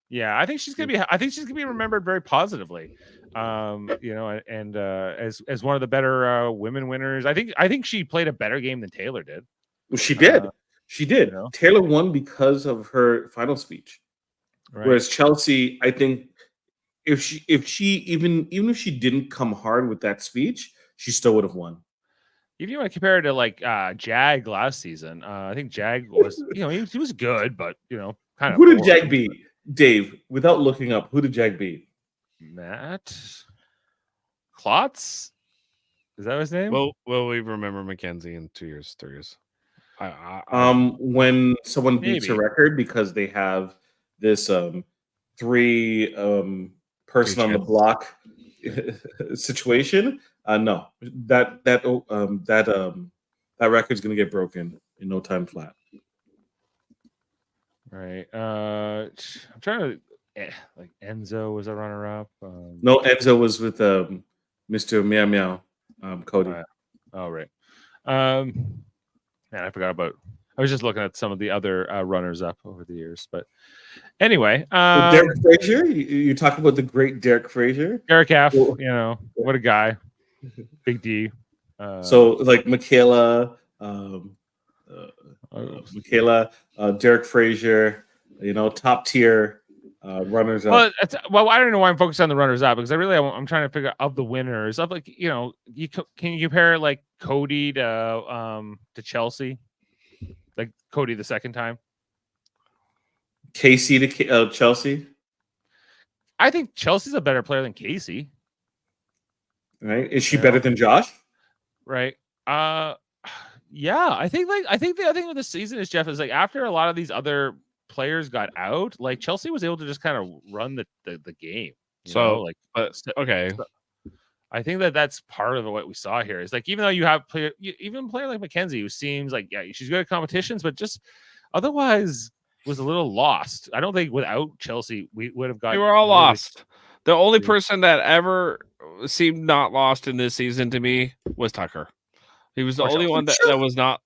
[SPEAKER 1] Yeah, I think she's gonna be. I think she's gonna be remembered very positively. And as one of the better women winners, I think she played a better game than Taylor did.
[SPEAKER 4] Well, she did. She did. Taylor won because of her final speech,
[SPEAKER 1] right.
[SPEAKER 4] Whereas Chelsea, I think, if she even if she didn't come hard with that speech, she still would have won.
[SPEAKER 1] If you want to compare it to like Jag last season, I think Jag was he was good, but kind of.
[SPEAKER 4] Who did Jag beat? Dave, without looking up, who did Jag beat?
[SPEAKER 1] Matt Klotz? Is that his name?
[SPEAKER 3] Well, we remember Mackenzie in 2 years, 3 years.
[SPEAKER 4] When someone beats a
[SPEAKER 1] Maybe.
[SPEAKER 4] record because they have this 3 person on the block situation, no, that record's gonna get broken in no time flat.
[SPEAKER 1] Right. I'm trying to like Enzo was a runner-up.
[SPEAKER 4] No, Enzo was with Mr. Meow Meow, Cody.
[SPEAKER 1] Oh, right. Man, I forgot about. I was just looking at some of the other runners-up over the years, but anyway,
[SPEAKER 4] Derek Frazier. You talk about the great Derek Frazier.
[SPEAKER 1] Derek F. What a guy. Big D.
[SPEAKER 4] So like Michaela. Derek Frazier, top tier runners up.
[SPEAKER 1] Well, I don't know why I'm focused on the runners up because I'm trying to figure out of the winners of can you compare like Cody to Chelsea, like Cody the second time,
[SPEAKER 4] Casey to Chelsea.
[SPEAKER 1] I think Chelsea's a better player than Casey.
[SPEAKER 4] Right? Is she better than Josh?
[SPEAKER 1] Right. Yeah, I think the other thing with the season is Jeff is like after a lot of these other players got out, like Chelsea was able to just kind of run the game.
[SPEAKER 3] Okay.
[SPEAKER 1] So I think that's part of what we saw here is like even though you have even a player like Mackenzie who seems like she's good at competitions, but just otherwise was a little lost. I don't think without Chelsea we would have got.
[SPEAKER 3] They were all lost. The only person that ever seemed not lost in this season to me was Tucker. He was the only one that was not.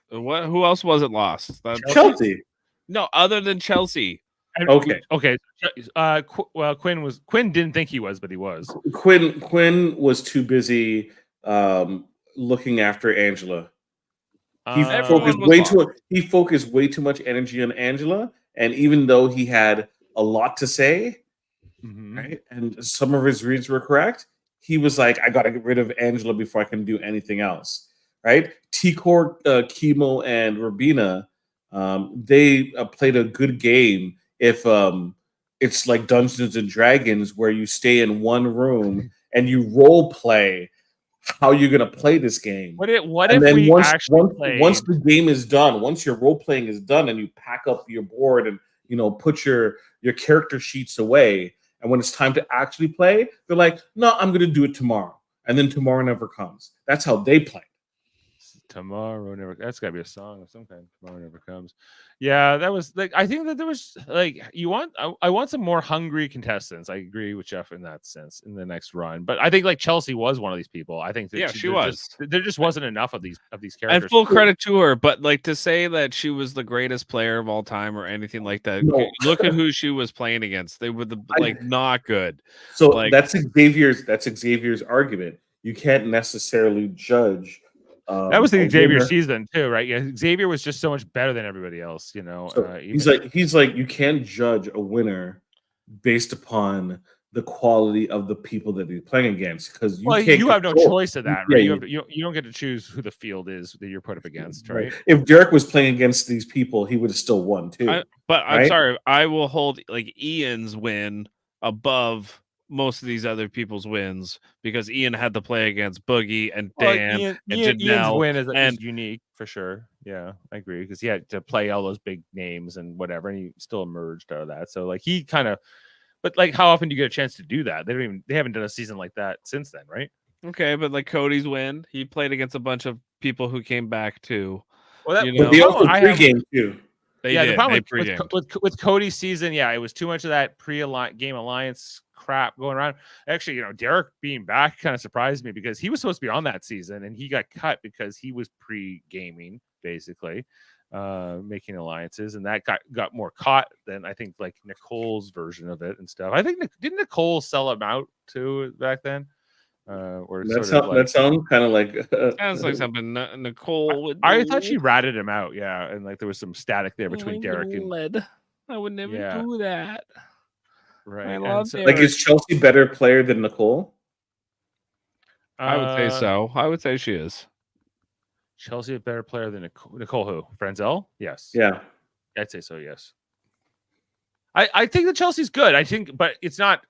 [SPEAKER 3] What? Who else wasn't lost?
[SPEAKER 4] Chelsea.
[SPEAKER 3] No, other than Chelsea.
[SPEAKER 4] Okay.
[SPEAKER 1] Quinn didn't think he was, but he was.
[SPEAKER 4] Quinn was too busy looking after Angela. He focused way too much energy on Angela, and even though he had a lot to say, right, and some of his reads were correct, he was like, "I got to get rid of Angela before I can do anything else." Right? T-Core, Chemo, and Rabina, they played a good game. If it's like Dungeons and Dragons, where you stay in one room and you role play how you're gonna play this game.
[SPEAKER 1] Once
[SPEAKER 4] the game is done, once your role playing is done, and you pack up your board and put your character sheets away, And when it's time to actually play, they're like, no, I'm going to do it tomorrow. And then tomorrow never comes. That's how they play.
[SPEAKER 1] Tomorrow never. That's got to be a song of some kind. Tomorrow never comes. Yeah, that was like. I think that there was like you want. I want some more hungry contestants. I agree with Jeff in that sense in the next run. But I think like Chelsea was one of these people. I think that
[SPEAKER 3] she was.
[SPEAKER 1] there just wasn't enough of these characters.
[SPEAKER 3] And full credit to her, but like to say that she was the greatest player of all time or anything like that.
[SPEAKER 4] No.
[SPEAKER 3] Look at who she was playing against. They were not good.
[SPEAKER 4] So
[SPEAKER 3] like,
[SPEAKER 4] that's Xavier's argument. You can't necessarily judge.
[SPEAKER 1] That was the Xavier season too, right? Yeah, Xavier was just so much better than everybody else, you know.
[SPEAKER 4] So he's like you can't judge a winner based upon the quality of the people that he's playing against because
[SPEAKER 1] you have no choice of that, right? You don't get to choose who the field is that you're put up against, right?
[SPEAKER 4] If Derek was playing against these people, he would have still won too.
[SPEAKER 3] I'm sorry, I will hold like Ian's win above most of these other people's wins because Ian had to play against Boogie and Dan and Janelle.
[SPEAKER 1] Ian's win is unique for sure. Yeah, I agree because he had to play all those big names and whatever, and he still emerged out of that. So like he kind of, but like how often do you get a chance to do that? They haven't done a season like that since then, right?
[SPEAKER 3] Okay, but like Cody's win, he played against a bunch of people who came back too.
[SPEAKER 4] Well, but they also pregame too.
[SPEAKER 3] The
[SPEAKER 1] problem with Cody's season, it was too much of that game alliance crap going around. Actually, you know, Derek being back kind of surprised me because he was supposed to be on that season and he got cut because he was pre-gaming, basically, making alliances, and that got more caught than I think like Nicole's version of it and stuff. I think didn't Nicole sell him out too back then? Or
[SPEAKER 4] that sounds kind of like
[SPEAKER 3] sounds like something Nicole would do.
[SPEAKER 1] I thought she ratted him out, and like there was some static there between Derek and
[SPEAKER 3] I would never do that.
[SPEAKER 1] Right.
[SPEAKER 3] I love
[SPEAKER 4] like is Chelsea better player than Nicole?
[SPEAKER 3] I would say so. I would say she is.
[SPEAKER 1] Chelsea a better player than Nicole who? Franzel? Yes.
[SPEAKER 4] Yeah.
[SPEAKER 1] I'd say so, yes. I think that Chelsea's good. I think, but it's not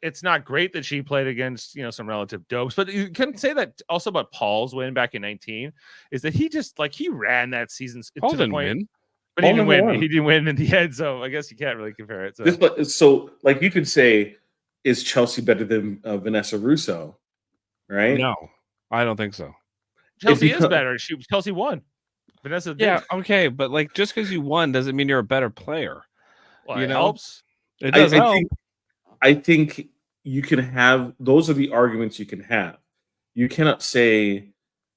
[SPEAKER 1] great that she played against, you know, some relative dopes. But you can say that also about Paul's win back in 19 is that he just like he ran that season
[SPEAKER 3] Paul
[SPEAKER 1] to the
[SPEAKER 3] didn't
[SPEAKER 1] point,
[SPEAKER 3] win.
[SPEAKER 1] but he didn't win. He didn't win in the end, so I guess you can't really compare it.
[SPEAKER 4] So like you could say, is Chelsea better than Vanessa Russo? Right?
[SPEAKER 3] No, I don't think so.
[SPEAKER 1] Chelsea is better. Chelsea won. Vanessa did.
[SPEAKER 3] Yeah, okay, but like just because you won doesn't mean you're a better player.
[SPEAKER 1] Well, it helps.
[SPEAKER 3] It does help.
[SPEAKER 4] I think you can have those are the arguments you can have. You cannot say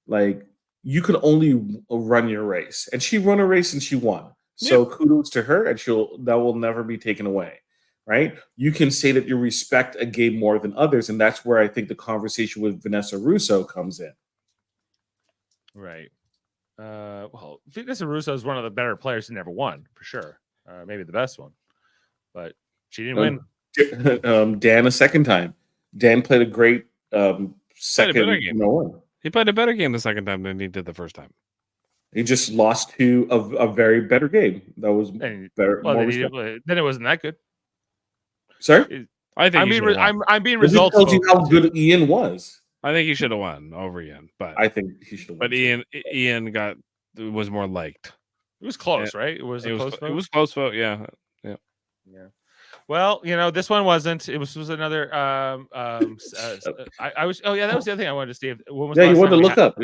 [SPEAKER 4] like you can only run your race, and she ran a race and she won. So kudos to her, and that will never be taken away, right? You can say that you respect a game more than others, and that's where I think the conversation with Vanessa Russo comes in.
[SPEAKER 1] Right. Well, Vanessa Russo is one of the better players who never won for sure. Maybe the best one, but she didn't
[SPEAKER 4] win. Dan a second time. Dan played a great second
[SPEAKER 3] game. He played a better game the second time than he did the first time.
[SPEAKER 4] He just lost to a very better game. That was better.
[SPEAKER 1] Well, then it wasn't that good.
[SPEAKER 4] Sorry,
[SPEAKER 3] I think
[SPEAKER 1] I'm being results.
[SPEAKER 4] Tells you how good Ian was.
[SPEAKER 3] I think he should have won over Ian, but
[SPEAKER 4] I think he should have won.
[SPEAKER 3] But Ian was more liked.
[SPEAKER 1] It was close, right? It was close vote.
[SPEAKER 3] It was close vote, yeah.
[SPEAKER 1] Well, you know, this one wasn't. It was another. I was. Oh yeah, that was the other thing I wanted to see.
[SPEAKER 4] You wanted to look up.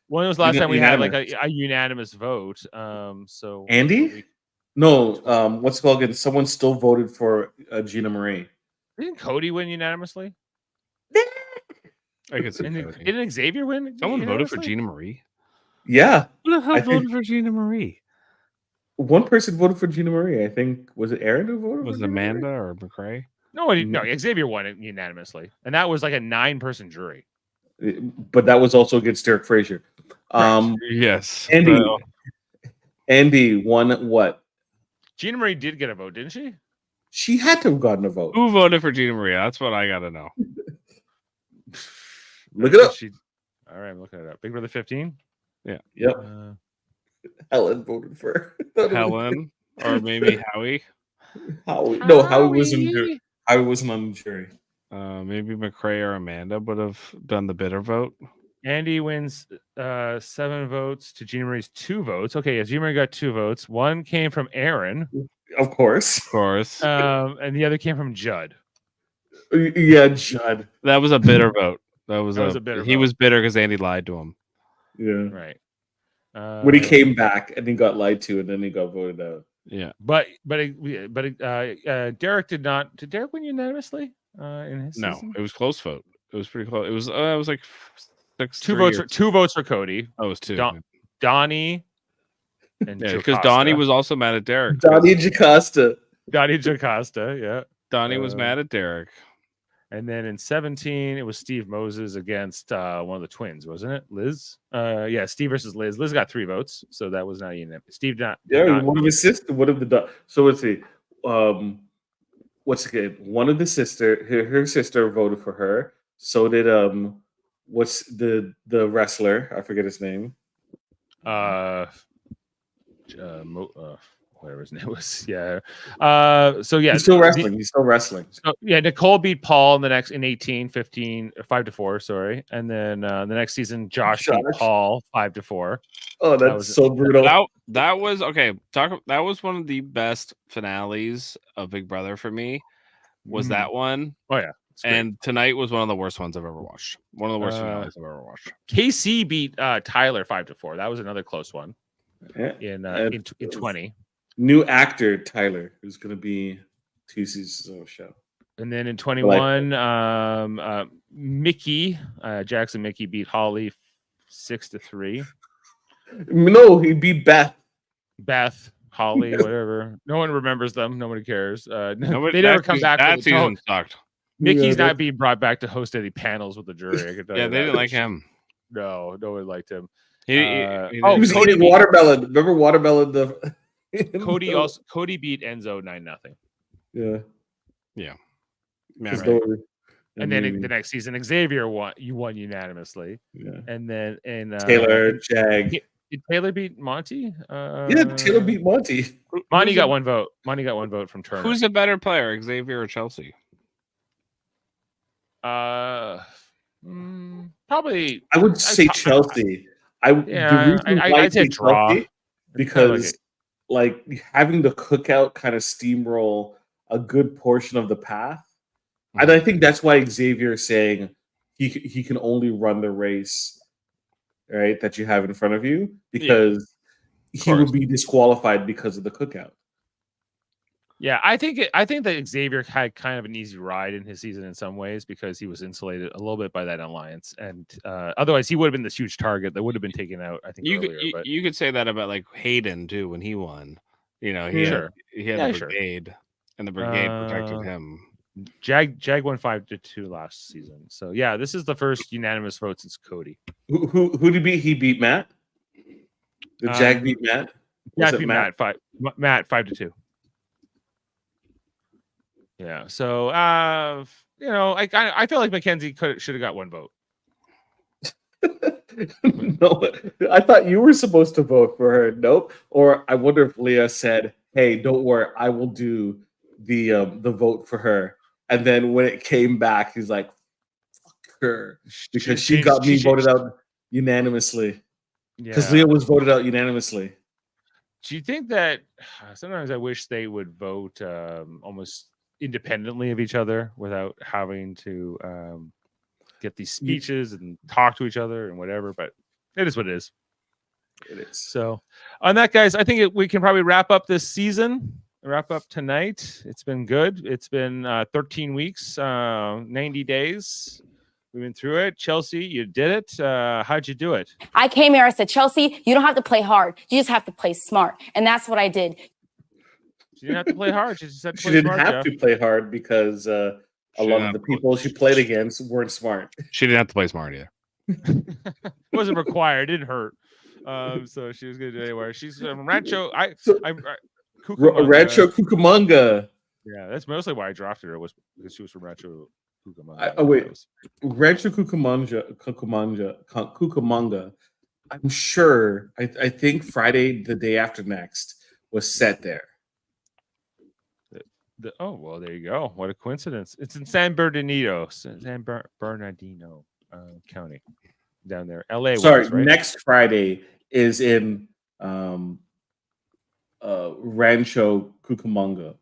[SPEAKER 1] When was the last time we had like a unanimous vote? So
[SPEAKER 4] Andy? No. What's it called again? Someone still voted for Gina Marie.
[SPEAKER 1] Didn't Cody win unanimously?
[SPEAKER 3] I could see.
[SPEAKER 1] Didn't Xavier win?
[SPEAKER 3] Someone voted for Gina Marie.
[SPEAKER 4] Yeah.
[SPEAKER 3] Who the hell voted for Gina Marie?
[SPEAKER 4] One person voted for Gina Marie. I think was it Aaron who voted?
[SPEAKER 3] Was it Amanda or McCrae?
[SPEAKER 1] No, Xavier won it unanimously, and that was like a 9-person jury.
[SPEAKER 4] But that was also against Derek Frazier.
[SPEAKER 3] Yes.
[SPEAKER 4] Andy won what?
[SPEAKER 1] Gina Marie did get a vote, didn't she?
[SPEAKER 4] She had to have gotten a vote.
[SPEAKER 3] Who voted for Gina Marie? That's what I got to know.
[SPEAKER 4] Look it up.
[SPEAKER 1] All right, I'm looking it up. Big Brother 15?
[SPEAKER 3] Yeah.
[SPEAKER 4] Yep. Helen voted for
[SPEAKER 3] Helen or maybe Howie.
[SPEAKER 4] Howie. No, Howie wasn't. Howie wasn't on the jury.
[SPEAKER 3] Maybe McCrae or Amanda would have done the bitter vote.
[SPEAKER 1] Andy wins 7 votes to Gina Marie's 2 votes. Okay, Gina Marie got 2 votes. One came from Aaron.
[SPEAKER 4] Of course.
[SPEAKER 3] Of course.
[SPEAKER 1] And the other came from Judd.
[SPEAKER 4] Yeah, Judd.
[SPEAKER 3] That was a bitter vote. That was
[SPEAKER 1] a bitter
[SPEAKER 3] He
[SPEAKER 1] vote.
[SPEAKER 3] was bitter because Andy lied to him.
[SPEAKER 4] Yeah.
[SPEAKER 1] Right.
[SPEAKER 4] When he came back and he got lied to, and then he got voted out.
[SPEAKER 3] Yeah.
[SPEAKER 1] But Derek did not. Did Derek win unanimously in his
[SPEAKER 3] No,
[SPEAKER 1] season?
[SPEAKER 3] it was close vote. It was pretty close. It was like 6-3
[SPEAKER 1] Two votes for Cody.
[SPEAKER 3] Oh, it was 2.
[SPEAKER 1] Donnie and
[SPEAKER 3] Yeah, because Donnie was also mad at Derek.
[SPEAKER 4] Donnie Jocasta.
[SPEAKER 1] Donnie Jocasta, yeah.
[SPEAKER 3] Donnie was mad at Derek.
[SPEAKER 1] And then in 17, it was Steve Moses against one of the twins, wasn't it? Liz? Yeah, Steve versus Liz. Liz got 3 votes, so that was not unanimous. Steve not.
[SPEAKER 4] Yeah, one of his sister. One of the. So let's see. What's again? One of the sister. Her sister voted for her. So did what's the wrestler? I forget his name.
[SPEAKER 1] Whatever his name was. Yeah. So yeah,
[SPEAKER 4] he's still wrestling. He's still wrestling.
[SPEAKER 1] So yeah, Nicole beat Paul in 18, 15, 5-4. Sorry, and then the next season, Josh beat Paul 5-4.
[SPEAKER 4] Oh, that's so brutal.
[SPEAKER 3] That was okay. That was one of the best finales of Big Brother for me. Was that one?
[SPEAKER 1] Oh yeah.
[SPEAKER 3] And tonight was one of the worst ones I've ever watched. One of the worst finales I've ever watched.
[SPEAKER 1] KC beat Tyler 5-4. That was another close one.
[SPEAKER 4] Yeah.
[SPEAKER 1] In 20.
[SPEAKER 4] New actor Tyler, who's going to be 2 seasons of the show.
[SPEAKER 1] And then in 21, Mickey Jackson beat Holly 6-3.
[SPEAKER 4] No, he beat
[SPEAKER 1] Beth, Holly, whatever. No one remembers them. Nobody cares. They
[SPEAKER 3] Nobody,
[SPEAKER 1] never come back.
[SPEAKER 3] That season sucked.
[SPEAKER 1] Mickey's not being brought back to host any panels with the jury. I can tell
[SPEAKER 3] yeah,
[SPEAKER 1] you
[SPEAKER 3] they didn't like him.
[SPEAKER 1] No one liked him.
[SPEAKER 4] He was eating watermelon. Remember watermelon?
[SPEAKER 1] Cody beat Enzo 9-0.
[SPEAKER 4] Yeah.
[SPEAKER 1] Right. And then the next season, Xavier won. You won unanimously.
[SPEAKER 4] Yeah.
[SPEAKER 1] And then
[SPEAKER 4] Taylor, Jag.
[SPEAKER 1] Did Taylor beat Monty?
[SPEAKER 4] Yeah, Taylor beat Monty.
[SPEAKER 1] Monty got 1 vote. Monty got 1 vote from Turner.
[SPEAKER 3] Who's a better player, Xavier or Chelsea?
[SPEAKER 1] Probably.
[SPEAKER 4] I would say Chelsea.
[SPEAKER 1] I'd say draw
[SPEAKER 4] Chelsea because like having the cookout kind of steamroll a good portion of the path. And I think that's why Xavier is saying he can only run the race, right, that you have in front of you, because he would be disqualified because of the cookout.
[SPEAKER 1] Yeah, I think that Xavier had kind of an easy ride in his season in some ways because he was insulated a little bit by that alliance, and otherwise he would have been this huge target that would have been taken out. I think
[SPEAKER 3] you could say that about like Hayden too when he won. You know, he had the brigade, and the brigade protected him.
[SPEAKER 1] Jag won 5-2 last season, so yeah, this is the first unanimous vote since Cody.
[SPEAKER 4] Who did he beat? He beat Matt. Did Jag beat Matt?
[SPEAKER 1] Yeah, beat Matt 5-2. Yeah, so I feel like Mackenzie should have got 1 vote.
[SPEAKER 4] No, I thought you were supposed to vote for her. Nope. Or I wonder if Leah said, "Hey, don't worry, I will do the vote for her." And then when it came back, he's like, "Fuck her," because she got me voted out unanimously. Because Leah was voted out unanimously.
[SPEAKER 1] Do you think that sometimes I wish they would vote almost independently of each other without having to get these speeches and talk to each other and whatever, but it is what it is.
[SPEAKER 4] It is.
[SPEAKER 1] So on that, guys, I think we can probably wrap up this season, wrap up tonight. It's been good. It's been 13 weeks, 90 days. We've been through it. Chelsea, you did it. How'd you do it?
[SPEAKER 8] I came here, I said, Chelsea, you don't have to play hard. You just have to play smart. And that's what I did.
[SPEAKER 1] She didn't have to play hard. She just had to
[SPEAKER 4] She
[SPEAKER 1] play
[SPEAKER 4] didn't
[SPEAKER 1] smart,
[SPEAKER 4] have to play hard because a lot of the people she played against weren't smart.
[SPEAKER 3] She didn't have to play smart either.
[SPEAKER 1] It wasn't required. It didn't hurt. So she was going to do it anywhere. She's from Rancho. Cucamonga.
[SPEAKER 4] Rancho Cucamonga.
[SPEAKER 1] Yeah, that's mostly why I drafted her, was because she was from Rancho Cucamonga.
[SPEAKER 4] Rancho Cucamonga. I'm sure. I think Friday, the day after next, was set there.
[SPEAKER 1] Oh, well, there you go. What a coincidence. It's in San Bernardino County down there. LA.
[SPEAKER 4] Sorry,
[SPEAKER 1] right?
[SPEAKER 4] Next Friday is in Rancho Cucamonga.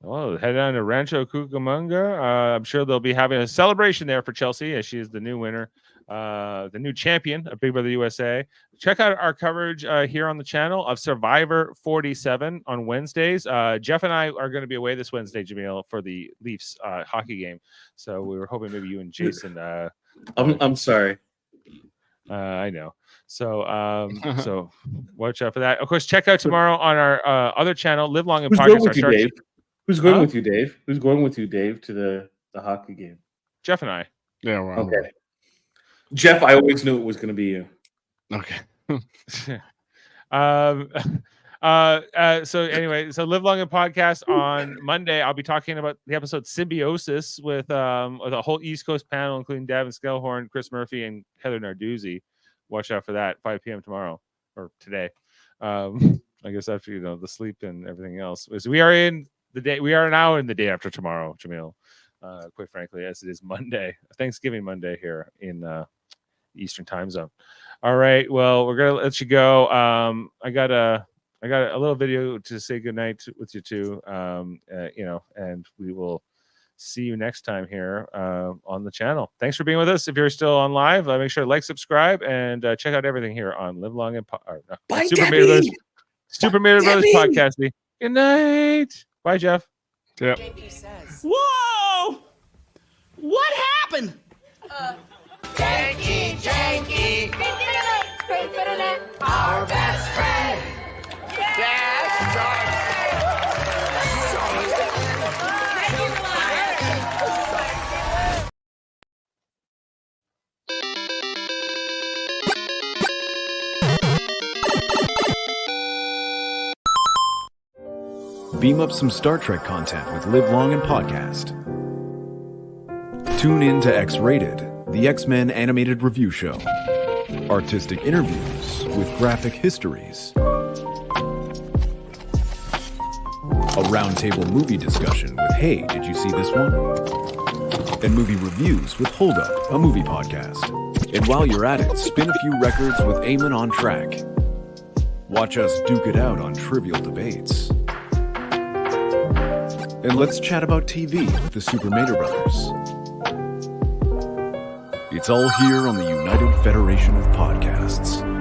[SPEAKER 1] Oh, head down to Rancho Cucamonga. I'm sure they'll be having a celebration there for Chelsea as she is the new winner, the new champion of Big Brother USA. Check out our coverage here on the channel of Survivor 47 on Wednesdays. Jeff and I are going to be away this Wednesday, Jaemeel, for the Leafs hockey game. So we were hoping maybe you and Jason.
[SPEAKER 4] I'm sorry.
[SPEAKER 1] I know. So so watch out for that. Of course, check out tomorrow on our other channel, Live Long and
[SPEAKER 4] Who's
[SPEAKER 1] Podcast.
[SPEAKER 4] going with you, Dave? Who's going with you, Dave? Who's going with you, Dave, to the hockey game?
[SPEAKER 1] Jeff and I.
[SPEAKER 3] Yeah. Well,
[SPEAKER 4] Okay. Jeff, I always knew it was going to be you.
[SPEAKER 3] Okay.
[SPEAKER 1] So anyway, so Live Long and Podcast on Monday. I'll be talking about the episode Symbiosis with a whole East Coast panel, including Davin Skellhorn, Chris Murphy, and Heather Narduzzi. Watch out for that. 5 p.m. tomorrow or today. I guess after the sleep and everything else. So we are now in the day after tomorrow, Jaemeel. Quite frankly, as it is Monday, Thanksgiving Monday here in Eastern Time Zone. All right, well, we're gonna let you go. I got a little video to say goodnight with you two. And we will see you next time here on the channel. Thanks for being with us. If you're still on live, make sure to like, subscribe, and check out everything here on Live Long and Super Mario Brothers Podcasting. Good night. Bye, Jeff.
[SPEAKER 3] Yep.
[SPEAKER 9] Whoa! What happened?
[SPEAKER 10] Janky, our best friend.
[SPEAKER 11] Beam up some Star Trek content with Live Long and Podcast. Tune in to X-Rated, the X-Men animated review show. Artistic interviews with graphic histories. A roundtable movie discussion with Hey, did you see this one? And movie reviews with Hold Up, a movie podcast. And while you're at it, spin a few records with Eamon on Track. Watch us duke it out on trivial debates. And let's chat about TV with the Super Mario Brothers. It's all here on the United Federation of Podcasts.